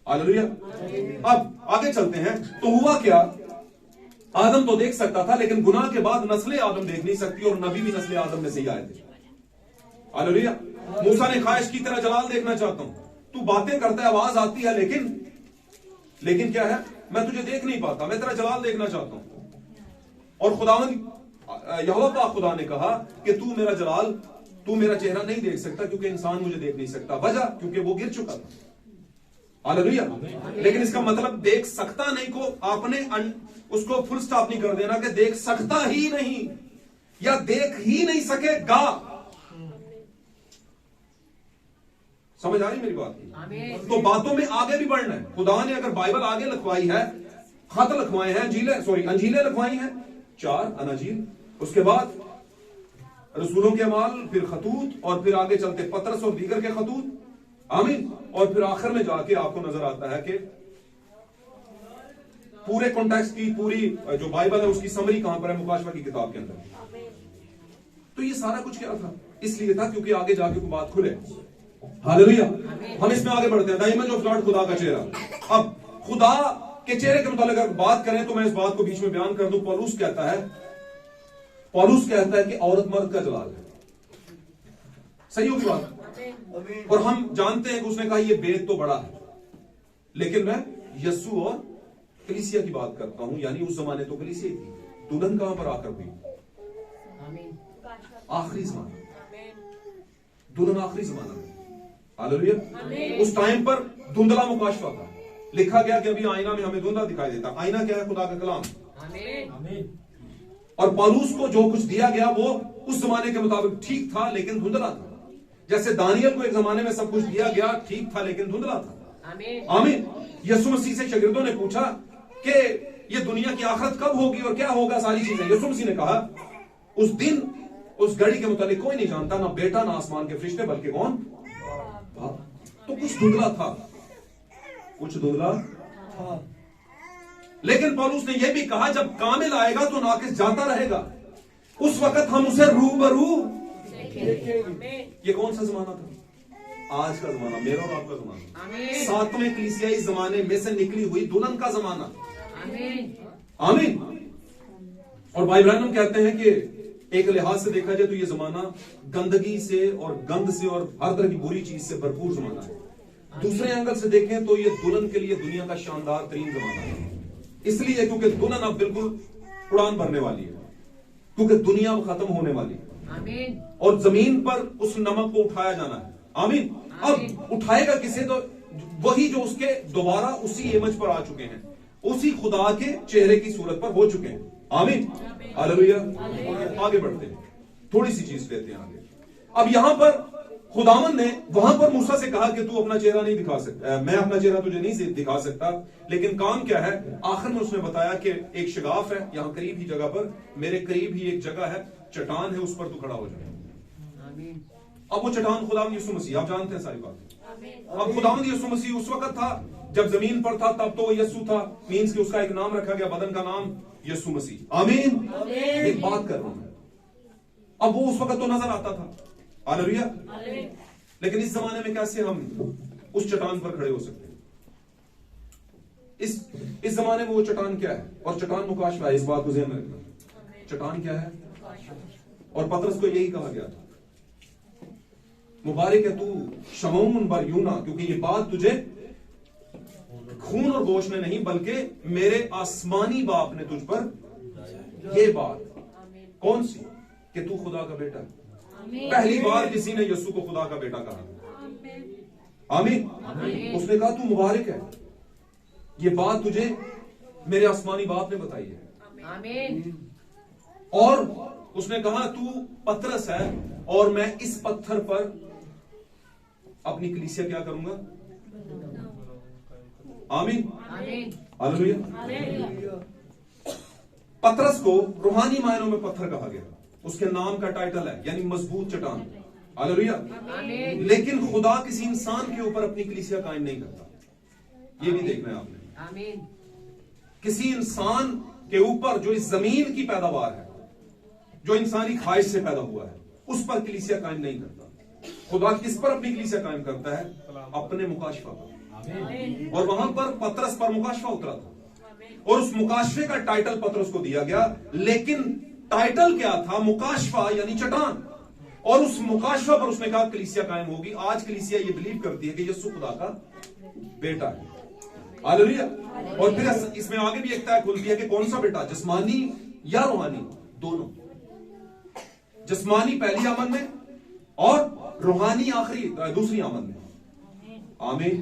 हालेलुया। अब आगे चलते हैं, तो हुआ क्या, आदम तो देख सकता था, लेकिन गुनाह के बाद नस्ले आदम देख नहीं सकती, और नबी भी नस्ले आदम में से ही आए थे, हालेलुया। मूसा ने ख्वाहिश की तरह जलाल देखना चाहता हूं, तू बातें करता है, आवाज आती है, लेकिन क्या है, मैं तुझे देख नहीं पाता, मैं तेरा जलाल देखना चाहता हूं। और यहोवा पाक खुदा ने कहा कि तू मेरा जलाल, तू मेरा चेहरा नहीं देख सकता, क्योंकि इंसान मुझे देख नहीं सकता, वजह क्योंकि वो गिर चुका था, हालेलुया। लेकिन इसका मतलब देख सकता नहीं को आपने उसको फुल स्टॉप नहीं कर देना कि देख सकता ही नहीं या देख ही नहीं सकेगा, समझ आ रही मेरी बात। तो बातों में आगे भी बढ़ना है, खुदा ने अगर बाइबल आगे लिखवाई है, खत लिखवाए हैं, अंजीलें लिखवाई हैं, 4 अनाजील, उसके बाद रसूलों के अमाल, फिर खतूत, और फिर आगे चलते पतरस और दीगर के खतूत, आमीन, और फिर आखिर में जाके आपको नजर आता है कि पूरे कॉन्टेक्स्ट की, पूरी जो बाइबल है उसकी समरी कहां पर है, मुकाशवा की किताब के अंदर। तो ये सारा कुछ क्या था, इसलिए था क्योंकि आगे जाके कोई बात खुले, हालेलुया। हम इसमें आगे बढ़ते हैं, द इमेज ऑफ गॉड, खुदा का चेहरा। अब खुदा के चेहरे के मुताबिक अगर बात करें तो मैं इस बात को बीच में बयान कर दूं, पौलुस कहता है कि औरत मर्द का जलाल है, सही होगी बात, और हम जानते हैं कि उसने कहा यह भेद तो बड़ा है, लेकिन मैं यस्सु और कलीसिया की बात करता हूं, यानी उस जमाने तो कलीसिया ही थी, दुल्हन कहां पर आकर हुई, आखिरी जमाना, दुल्हन आखिरी जमाना में, हालेलुया। उस टाइम पर धुंधला मुकाशवा था, लिखा गया कि अभी आईना में हमें धुंधला दिखाई देता, आईना क्या है, खुदा का कलाम, और पौलुस को जो कुछ दिया गया वो उस जमाने के मुताबिक ठीक था लेकिन धुंधला था, जैसे दानियल को एक जमाने में सब कुछ दिया गया, ठीक था लेकिन धुंधला था, आमीन। यीशु मसीह से शागिर्दों ने पूछा कि ये दुनिया की आखिरत कब होगी और क्या होगा, सारी चीजें, यीशु मसीह ने कहा उस दिन, उस घड़ी के मुताबिक कोई नहीं जानता, ना बेटा ना आसमान के फरिश्ते, बल्कि कौन, तो कुछ धुंधला था, कुछ धुंधला था, लेकिन पौलुस ने यह भी कहा जब कामिल आएगा तो नाकिस जाता रहेगा, उस वक्त हम उसे रूबरू देखेंगे। ये कौन सा जमाना था, आज का जमाना, मेरा और आपका जमाना, 7वें कलीसियाई जमाने में से निकली हुई दुल्हन का जमाना, आमीन। और भाई ब्रैनम कहते हैं कि एक लिहाज से देखा जाए तो यह जमाना गंदगी से और गंद से और हर तरह की बुरी चीज से भरपूर जमाना है। दूसरे एंगल से देखें तो यह दुल्हन के लिए दुनिया का शानदार तरीन जमाना है, इसलिए क्योंकि दुल्हन अब बिल्कुल उड़ान भरने वाली है, क्योंकि दुनिया अब खत्म होने वाली है, आमीन और जमीन पर उस नमक को उठाया जाना है। आमीन। अब उठाएगा किसे? तो वही जो उसके दोबारा उसी इमेज पर आ चुके हैं, उसी खुदा के चेहरे की सूरत पर हो चुके हैं। आमीन। हालेलुया। आगे बढ़ते हैं, थोड़ी सी चीज लेते हैं आगे। अब यहां पर खुदावन ने वहां पर मूसा से कहा कि तू अपना चेहरा नहीं दिखा सकता, मैं अपना चेहरा तुझे नहीं दिखा सकता, लेकिन काम क्या है? आखिर में उसने बताया कि एक शगाफ है यहां करीब ही जगह पर, मेरे करीब ही एक जगह है, चट्टान है, उस पर तू खड़ा हो जाए। आमीन अब वो चट्टान खुदावन यीशु मसीह, आप जानते हैं सारी बात। अब खुदावन यीशु मसीह उस वक्त था जब जमीन पर था, तब तो यीशु था, मीन्स कि उसका एक नाम रखा गया, बदन का नाम यीशु मसीह। आमीन। एक बात कर रहा हूं मैं, अब वो उस वक्त तो नजर आता था। हालेलुया। लेकिन इस जमाने में कैसे हम उस चट्टान पर खड़े हो सकते हैं? इस जमाने में वो चट्टान क्या है? और चट्टान मुकाशवा है, इस बात को ध्यान में रखना। चट्टान क्या है? और पतरस को यही कहा गया था, मुबारक है तू शमौन बर यूना, क्योंकि ये बात तुझे खून और गोश्त ने नहीं बल्कि मेरे आसमानी बाप ने तुझ पर ये बात। कौन सी? कि तू खुदा का बेटा है। पहली बार किसी ने यीशु को खुदा का बेटा कहा। आमीन। उसने कहा तू मुबारक है, ये बात तुझे मेरे आसमानी बाप ने बताई है। आमीन और उसने कहा तू पतरस है और मैं इस पत्थर पर अपनी कलीसिया क्या करूंगा? आमीन। आमीन हालेलुया। पतरस को रूहानी मायनों में पत्थर कहा गया, उसके नाम का टाइटल है, यानी मजबूत चट्टान। हालेलुया। आमीन लेकिन खुदा किसी इंसान के ऊपर अपनी कलीसिया कायम नहीं करता, ये भी देखना है आपने। आमीन किसी इंसान के ऊपर जो इस जमीन की पैदावार है, जो इंसानी ख्वाहिश से पैदा हुआ है, उस पर कलीसिया कायम नहीं करता। खुदा किस पर अपनी कलीसिया कायम करता है? अपने मुकाशफा पर। और वहां पर पतरस पर मुकाशफा उतरा था, और उस मुकाशफे का टाइटल पतरस को दिया गया। लेकिन टाइटल क्या था? मुकाशफा यानी चट्टान। और उस मुकाशफा पर उसने कहा कलीसिया कायम होगी। आज कलीसिया ये बिलीव करती है कि यीशु खुदा का बेटा है। हालेलुया। और फिर इसमें आगे भी एक तय खुलती है कि कौन सा बेटा, जिस्मानी या रूहानी, दोनों। जिस्मानी पहली आमद में और रूहानी आखिरी दूसरी आमद में। आमीन।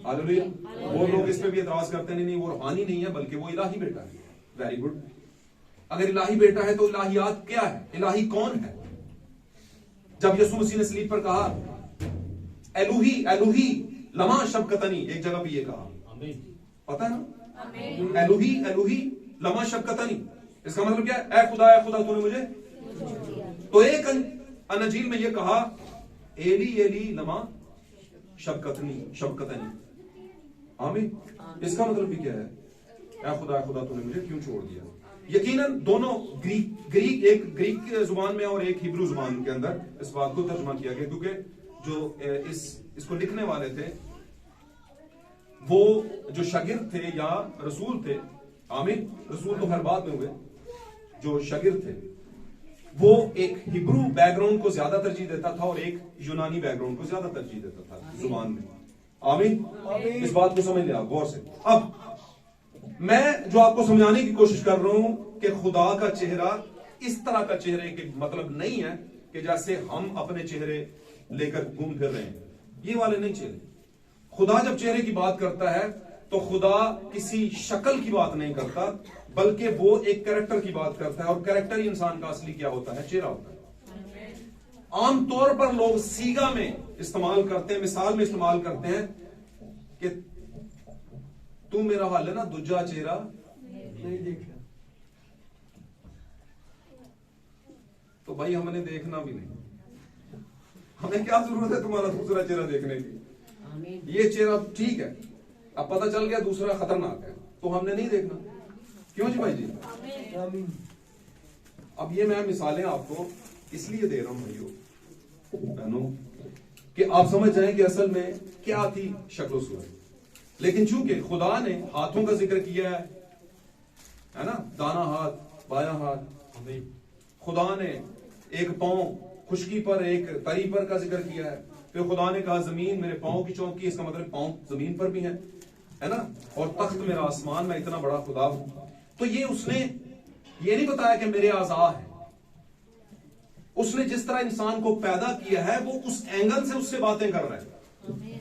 हालेलुया। वो लोग इस पे भी एतराज करते हैं, नहीं वो रूहानी नहीं है बल्कि वो इलाही बेटा है। Very good. अगर इलाही बेटा है तो इलाहियात क्या है? इलाही कौन है? जब यीशु मसीह ने सलीब पर कहा एलुही एलुही लमा शबकतनी, एक जगह पे ये कहा, पता है ना? एलुही एलुही लमा शबकतनी, इसका मतलब क्या है? ए खुदा तूने मुझे। तो एक अनजील में ये कहा एली एली लमा शबकतनी। आमीन। इसका मतलब भी क्या है? ए खुदा तूने मुझे क्यों छोड़ दिया? यकीनन दोनों ग्रीक एक ग्रीक जुबान में और एक हिब्रू जुबान के अंदर इस बात को तर्जुमा किया गया, क्योंकि जो इसको लिखने वाले थे वो जो शागिर्द थे या रसूल थे। आमीन। रसूल तो हर बात में हुए। जो शागिर्द थे वो एक हिब्रू बैकग्राउंड को ज्यादा तरजीह देता था और एक यूनानी बैकग्राउंड को ज्यादा तरजीह देता था जुबान में। आमीन। इस बात को समझ लिया गौर से। अब मैं जो आपको समझाने की कोशिश कर रहा हूं कि खुदा का चेहरा इस तरह का चेहरे के मतलब नहीं है कि जैसे हम अपने चेहरे लेकर घूम फिर रहे हैं, ये वाले नहीं चेहरे। खुदा जब चेहरे की बात करता है तो खुदा किसी शक्ल की बात नहीं करता, बल्कि वो एक कैरेक्टर की बात करता है। और कैरेक्टर ही इंसान का असली क्या होता है? चेहरा होता है। आमतौर पर लोग सीगा में इस्तेमाल करते हैं, मिसाल में इस्तेमाल करते हैं कि तू मेरा हाल है ना दूजा चेहरा नहीं देखा। तो भाई हमने देखना भी नहीं, हमें क्या जरूरत है तुम्हारा दूसरा चेहरा देखने की? आमीन ये चेहरा ठीक है, अब पता चल गया दूसरा खतरनाक है तो हमने नहीं देखना। क्यों जी भाई जी? आमीन। अब ये मैं मिसालें आपको इसलिए दे रहा हूं भाइयों बहनों कि आप समझ जाएं कि असल में क्या थी शक्ल सूरत। लेकिन चूंकि खुदा ने हाथों का जिक्र किया है ना, दाना हाथ बायां हाथ, खुदा ने एक पांव खुशकी पर एक तरी पर का जिक्र किया है। फिर खुदा ने कहा जमीन मेरे पांव की चौकी, इसका मतलब पांव जमीन पर भी है ना। और तख्त मेरा आसमान, मैं इतना बड़ा खुदा हूं। तो ये उसने ये नहीं बताया कि मेरे आज़ा है, उसने जिस तरह इंसान को पैदा किया है वो उस एंगल से उससे बातें कर रहा है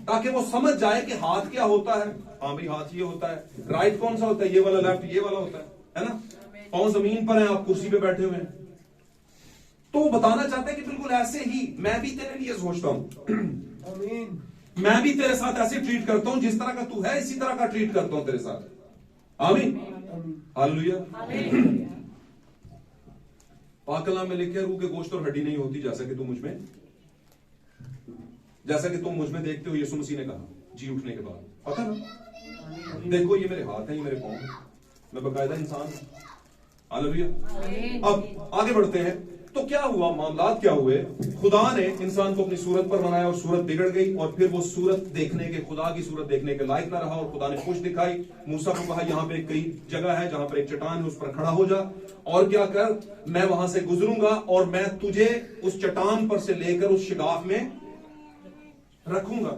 ताकि वो समझ जाए कि हाथ क्या होता है। हाँ भाई हाथ ये होता है, राइट कौन सा होता है, ये वाला, लेफ्ट ये वाला होता है ना। पांव जमीन पर है, आप कुर्सी पे बैठे हुए हैं। तो वो बताना चाहते हैं कि बिल्कुल ऐसे ही मैं भी तेरे लिए सोचता हूं, आमीन। मैं भी तेरे साथ ऐसे ट्रीट करता हूं, जिस तरह का तू है इसी तरह का ट्रीट करता हूं तेरे साथ। आमीन, हालेलुया। पाक कलाम में लिखे रूह के गोश्त और हड्डी नहीं होती जैसा कि तुम मुझ में, जैसा कि तुम मुझ में देखते हो, यीशु मसीह ने कहा जी उठने के बाद। पता ना, देखो ये मेरे हाथ हैं, ये मेरे पांव हैं, मैं बकायदा इंसान हूं। हालेलुया। अब आगे बढ़ते हैं। तो क्या हुआ, मामलात क्या हुए? खुदा ने इंसान को अपनी सूरत पर बनाया और सूरत बिगड़ गई और फिर वो सूरत देखने के, खुदा की सूरत देखने के लायक ना रहा और खुदा ने खुश दिखाई। मूसा को कहा यहाँ पे कई जगह है जहां पर एक चट्टान है, उस पर खड़ा हो जा और क्या कर, मैं वहां से गुजरूंगा और मैं तुझे उस चट्टान पर से लेकर उस शिगाफ में रखूंगा।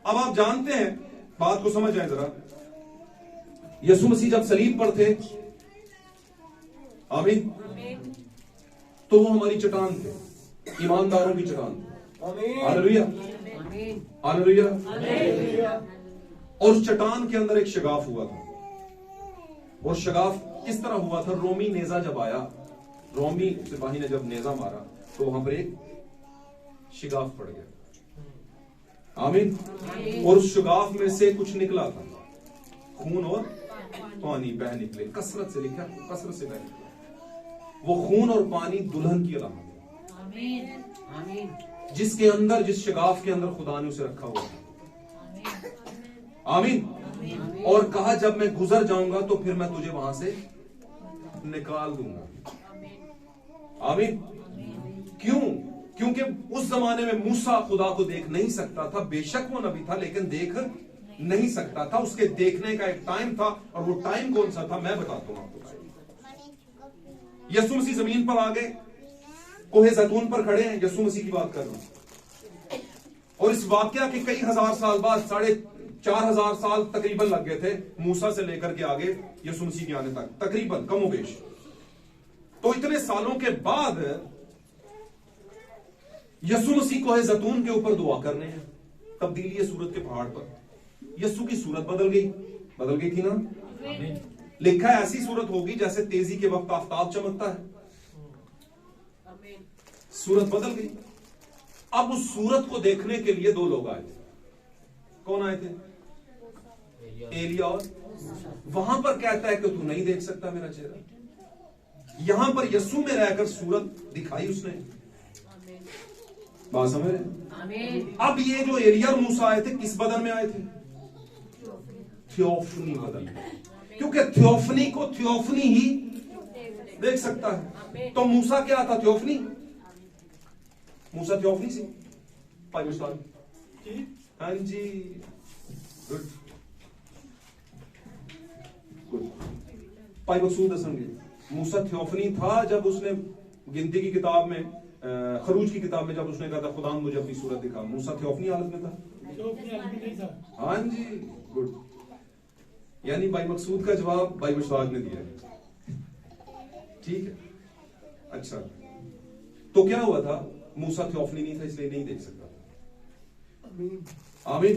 अब आप जानते हैं, बात को समझ जाए जरा। यीशु मसीह जब सलीब पर थे, आमीन, तो वो हमारी चट्टान थे, ईमानदारों की चट्टान। Hallelujah, hallelujah. और उस चट्टान के अंदर एक शगाफ हुआ था। और शगाफ किस तरह हुआ था? रोमी नेजा जब आया, रोमी सिपाही ने जब नेजा मारा तो वहां पर एक शिगाफ पड़ गया। आमीन। और उस शिगाफ में से कुछ निकला था, खून और पानी बह निकले। कसरत से लिखा, कसरत से बह निकला। वो खून और पानी दुल्हन की अलामत है, जिसके अंदर, जिस शिगाफ के अंदर खुदा ने उसे रखा हुआ था। आमीन। और कहा जब मैं गुजर जाऊंगा तो फिर मैं तुझे वहां से निकाल दूंगा। आमीन। क्यों? क्योंकि उस जमाने में मूसा खुदा को देख नहीं सकता था। बेशक वो नबी था लेकिन देख नहीं सकता था। उसके देखने का एक टाइम था और वो टाइम कौन सा था मैं बताता हूं आपको। यीशु मसीह जमीन पर आ गए, कोहे जैतून पर खड़े हैं, यीशु मसीह की बात कर रहा हूं। और इस वाकया के कई हजार साल बाद, 4,500 साल तकरीबन लग गए थे मूसा से लेकर के आगे यीशु मसीह के आने तक, तकरीबन कमोबेश। तो इतने सालों के बाद यीशु मसीह कोहे जैतून के ऊपर दुआ करने हैं, तब्दीली है सूरत के पहाड़ पर। यीशु की सूरत बदल गई थी ना। लिखा है ऐसी सूरत होगी जैसे तेजी के वक्त आफताब चमकता है। सूरत बदल गई। अब उस सूरत को देखने के लिए 2 लोग आए थे। कौन आए थे? एलिया। और वहां पर कहता है कि तू नहीं देख सकता मेरा चेहरा। यहां पर यीशु में रहकर सूरत दिखाई उसने। बात समझ रहे? अब ये जो एलिया और मूसा आए थे किस बदन में आए थे? थियोफनी बदन में। क्योंकि थियोफनी को थियोफनी ही देख सकता है। तो मूसा क्या था? थियोफनी। मूसा थियोफनी सी भाई उस्ताद। हाँ जी, गुड गुड। भाई मकसूद दसंगे मूसा थियोफनी था जब उसने गिनती की किताब में, खरूज की किताब में जब उसने कहा था खुदा मुझे अपनी सूरत दिखा। मूसा थियोफनी हालत में था। हाँ जी, गुड। यानी भाई मकसूद का जवाब भाई मुश्ताक ने दिया है। ठीक है, अच्छा। तो क्या हुआ था? मूसा थियोफनी नहीं था इसलिए नहीं देख सकता था। आमीन।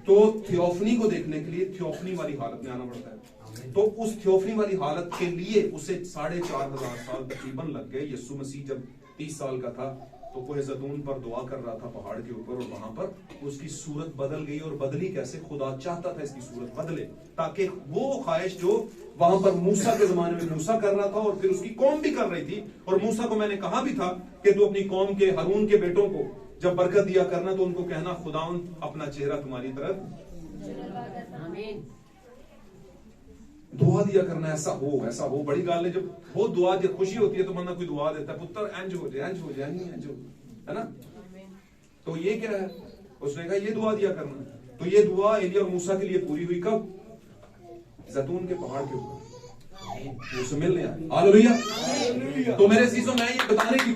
तो थियोफनी को देखने के लिए थियोफनी वाली हालत में आना पड़ता है। तो उस थियोफनी वाली हालत के लिए उसे 4,500 साल तकरीबन लग गए। यीशु मसीह जब 30 साल का था तो कोहे जैतून पर दुआ कर रहा था पहाड़ के ऊपर, और वहां पर उसकी सूरत बदल गई। और बदली कैसे? खुदा चाहता था इसकी सूरत बदले ताकि वो ख्वाहिश जो वहां पर मूसा के जमाने में मूसा कर रहा था और फिर उसकी कौम भी कर रही थी। और मूसा को मैंने कहा भी था कि तू अपनी कौम के हारून के बेटों को जब बरकत दिया करना तो उनको कहना खुदावन अपना चेहरा तुम्हारी तरफ दुआ दिया करना, ऐसा हो। बड़ी गाल है जब वो दुआ, जब खुशी होती है तो बंदा कोई दुआ देता है, पुत्र इंज हो जाए, है ना। तो ये क्या है? उसने कहा ये दुआ दिया करना। तो ये दुआ एलिया और मूसा के लिए पूरी हुई कब? जैतून के पहाड़ के ऊपर उससे मिलने आए। हालेलुया। तो मेरे अजीजों, मैं ये बताने की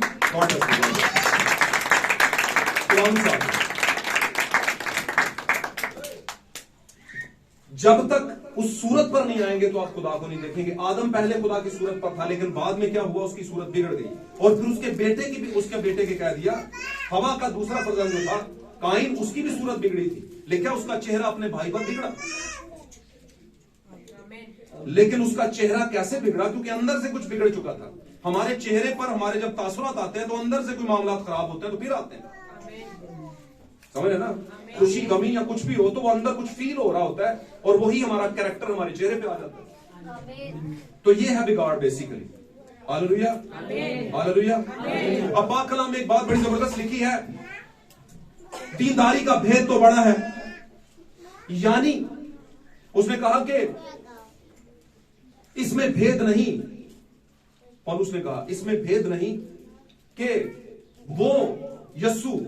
जब तक उस सूरत पर नहीं आएंगे तो आप खुदा को नहीं देखेंगे। आदम पहले खुदा की सूरत पर था, लेकिन बाद में क्या हुआ, उसकी सूरत बिगड़ गई और फिर उसके बेटे के कह दिया। हवा का दूसरा प्रजनन जो था काइन, उसकी भी सूरत बिगड़ी थी, लेकिन उसका चेहरा अपने भाई पर बिगड़ा। लेकिन उसका चेहरा कैसे बिगड़ा? क्योंकि अंदर से कुछ बिगड़ चुका था। हमारे चेहरे पर हमारे जब तासुरात आते हैं तो अंदर से कोई मामला खराब होते हैं तो फिर आते हैं, समझ रहे ना? खुशी गमी या कुछ भी हो तो वो अंदर कुछ फील हो रहा होता है और वही हमारा कैरेक्टर हमारे चेहरे पे आ जाता है। तो ये है बिगाड़ बेसिकली। Hallelujah, hallelujah. अब पाक कलाम में एक बात बड़ी जबरदस्त लिखी है, दीनदारी का भेद तो बड़ा है। यानी उसने कहा कि इसमें भेद नहीं, पौलुस ने कहा इसमें भेद नहीं कि वो यस्सु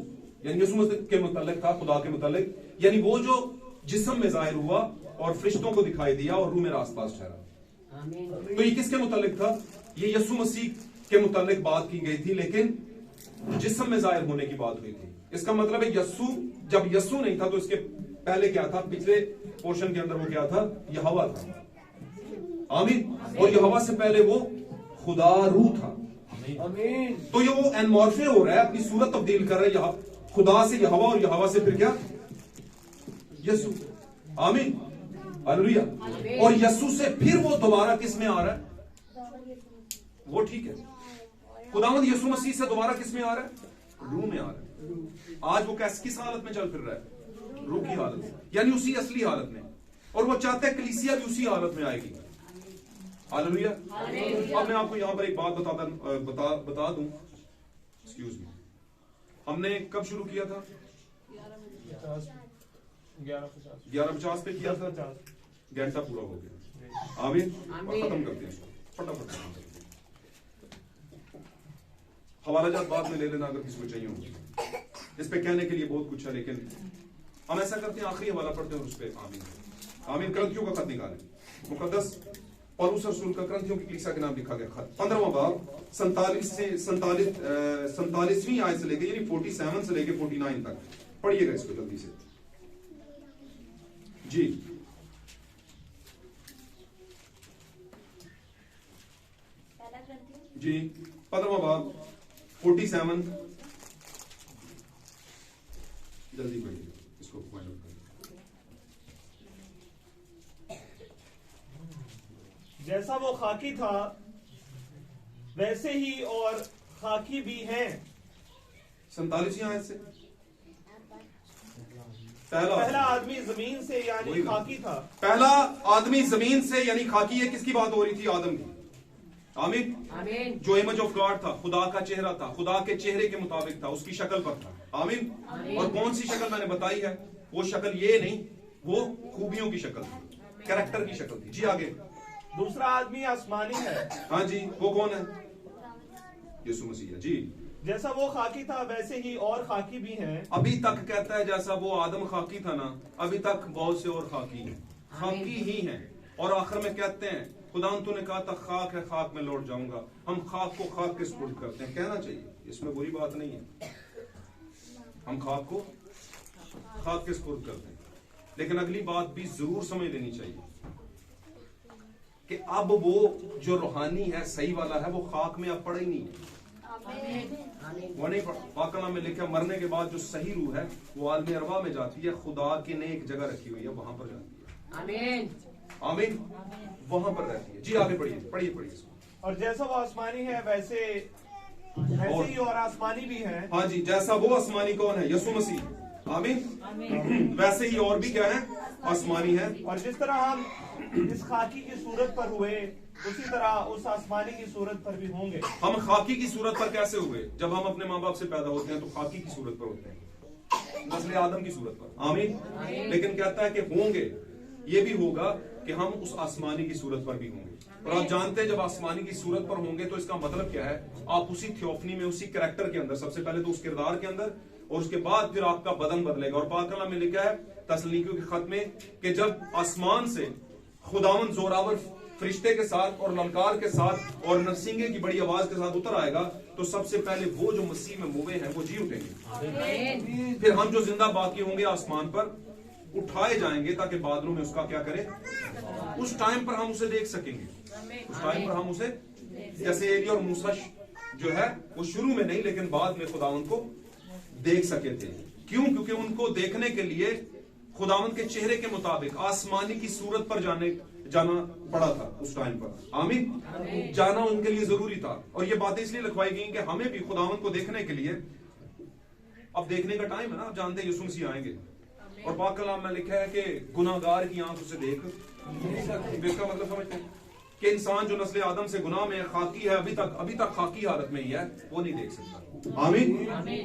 यानी यीशु मसीह के मुतालिक था, खुदा के मुतालिक, यानी वो जो जिस्म में जाहिर हुआ और फरिश्तों को दिखाई दिया और रूह मेरे आसपास ठहरा। तो ये किसके मुतालिक था? ये यीशु मसीह के मुतालिक बात की गई थी, लेकिन जिस्म में जाहिर होने की बात हुई थी। इसका मतलब है यस्सु, जब यस्सु नहीं था तो इसके पहले क्या था? पिछले पोर्शन के अंदर वो क्या था? यहोवा था। आमीन। और यहोवा से पहले वो खुदा रूह था। आमीन। तो ये वो एनमॉर्फे हो रहा है, अपनी सूरत तब्दील कर रहा है, खुदा से यहोवा और यहोवा से फिर क्या? यीशु। आमीन, हालेलुया। और यीशु से फिर वो दोबारा किस में आ रहा है? वो ठीक है, खुदावंद यीशु मसीह से दोबारा किस में आ रहा है? रूह में आ रहा है। आज वो किस हालत में चल फिर रहा है? रूह की हालत में, यानी उसी असली हालत में। और वो चाहता है कलीसिया भी उसी हालत में आएगी। हालेलुया। अब मैं आपको यहां पर एक बात बता दूं। एक्सक्यूज मी, हमने कब शुरू किया था? 11:50 पे किया था, घंटा पूरा हो गया। आमीन। और खत्म करते हैं इसको फटाफट। हवालाजात बाद में ले लेना अगर किसी को चाहिए हो। इस पे कहने के लिए बहुत कुछ है, लेकिन हम ऐसा करते हैं आखिरी हवाला पढ़ते हैं और उस पे आमीन। आमीन। ग्रंथियों का खत निकालें, मुकद्दस पौलुस रसूल का ग्रंथियों की कलीसिया के नाम लिखा गया खत, 15वां बाब 47वीं आयत से लेके, यानी 47 से लेके 49 तक पढ़िएगा इसको जल्दी से जी। जी 15वां बाब 47, जल्दी पढ़िए इसको, फाइंड आउट करिए। जैसा वो खाकी था वैसे ही और खाकी भी हैं। 47वीं आयत से पहला आदमी जमीन से यानी खाकी था। पहला आदमी जमीन से यानी खाकी है। किसकी बात हो रही थी? आदम की। आमीन। आमीन। जो इमेज ऑफ गॉड था, खुदा का चेहरा था, खुदा के चेहरे के मुताबिक था, उसकी शक्ल पर था। आमीन। और कौन सी शक्ल मैंने बताई है? वो शक्ल ये नहीं, वो खूबियों की शक्ल थी, कैरेक्टर की शक्ल थी। जी आगे। दूसरा आदमी आसमानी है। हाँ जी, वो कौन है? यीशु मसीह है। जी। जैसा वो खाकी था वैसे ही और खाकी भी हैं। अभी तक कहता है जैसा वो आदम खाकी था ना, अभी तक बहुत से और खाकी हैं, खाकी ही हैं। और आखिर में कहते हैं खुदावंद तूने कहा था खाक है, खाक में लौट जाऊंगा। हम खाक को खाक के सुपुर्द करते हैं, कहना चाहिए, इसमें बुरी बात नहीं है। हम खाक को खाक के सुपुर्द करते हैं, लेकिन अगली बात भी जरूर समझ लेनी चाहिए कि अब वो जो रूहानी है, सही वाला है, वो खाक में अब पड़ा ही नहीं है। वो नहीं पड़ा। पाक कलाम में लिखा मरने के बाद जो सही रूह है वो आलमी अरवा में जाती है, खुदा की ने एक जगह रखी हुई है, वहां पर जाती है। आमीन। आमीन। वहां पर रहती है। जी आगे पढ़िए, पढ़िए पढ़िए इसको। और जैसा वो आसमानी है वैसे ही और आसमानी भी है। हाँ जी, जैसा वो आसमानी कौन है? यीशु मसीह। आमीन। वैसे ही और भी क्या है? आसमानी है। और जिस तरह हम इस खाकी की सूरत पर हुए उसी तरह उस आसमानी की सूरत पर भी होंगे। हम खाकी की सूरत पर कैसे हुए? जब हम अपने माँ बाप से पैदा होते हैं तो खाकी की सूरत पर होते हैं, नस्ल आदम की सूरत पर। आमीन। लेकिन कहता है कि होंगे, ये भी होगा कि हम उस आसमानी की सूरत पर भी होंगे। और आप जानते हैं जब आसमानी की सूरत पर होंगे तो इसका मतलब क्या है? आप उसी थियोफनी में, उसी कैरेक्टर के अंदर, सबसे पहले तो उस किरदार के अंदर, और उसके बाद फिर आपका बदन बदलेगा। और पाक कलाम में लिखा है तस्सलुनीकियों के खत में कि जब आसमान से खुदावंद जोरावर फरिश्ते के साथ और ललकार के साथ और नरसिंगे की बड़ी आवाज के साथ उतर आएगा, तो सबसे पहले वो जो मसीह में मुए हैं वो जी उठेंगे। फिर हम जो जिंदा बाकी होंगे आसमान पर, उठाए जाएंगे ताकि बादलों में उसका क्या करे, उस टाइम पर हम उसे देख सकेंगे। उस टाइम पर हम उसे, जैसे एली और मूसा जो है वो शुरू में नहीं लेकिन बाद में खुदावंद को देख सके थे। क्यों? क्योंकि उनको देखने के लिए खुदावंद के चेहरे के मुताबिक आसमानी की सूरत पर जाना पड़ा था उस टाइम पर। आमीन। जाना उनके लिए जरूरी था। और ये बातें इसलिए लिखवाई गई कि हमें भी खुदावंद को देखने के लिए, अब देखने का टाइम है ना, आप जानते हैं यीशु मसीह आएंगे और पाक कलाम में लिखा है कि गुनाहगार की आंख उसे देख इसका मतलब समझते हैं कि इंसान जो नस्ल आदम से गुनाह में खाकी है, अभी तक खाकी हालत में ही है, वो नहीं देख सकता। आमीन।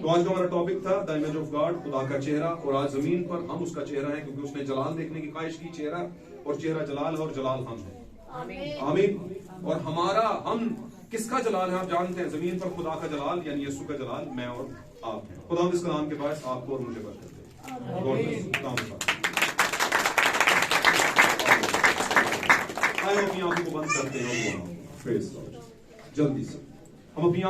तो आज का हमारा टॉपिक था द इमेज ऑफ गॉड, खुदा का चेहरा। और आज जमीन पर हम उसका चेहरा है क्योंकि उसने जलाल देखने की ख्वाहिश की। चेहरा और चेहरा जलाल है और जलाल हम है। आमीन। और हम किसका जलाल है आप जानते हैं? जमीन पर खुदा का जलाल यानी यीशु का जलाल मैं और आप हैं। खुदा इस कलाम के पास आपको और मुझे बरकत दे। God bless. आइए अपनी आंखों को बंद करते हैं जल्दी से हम अपनी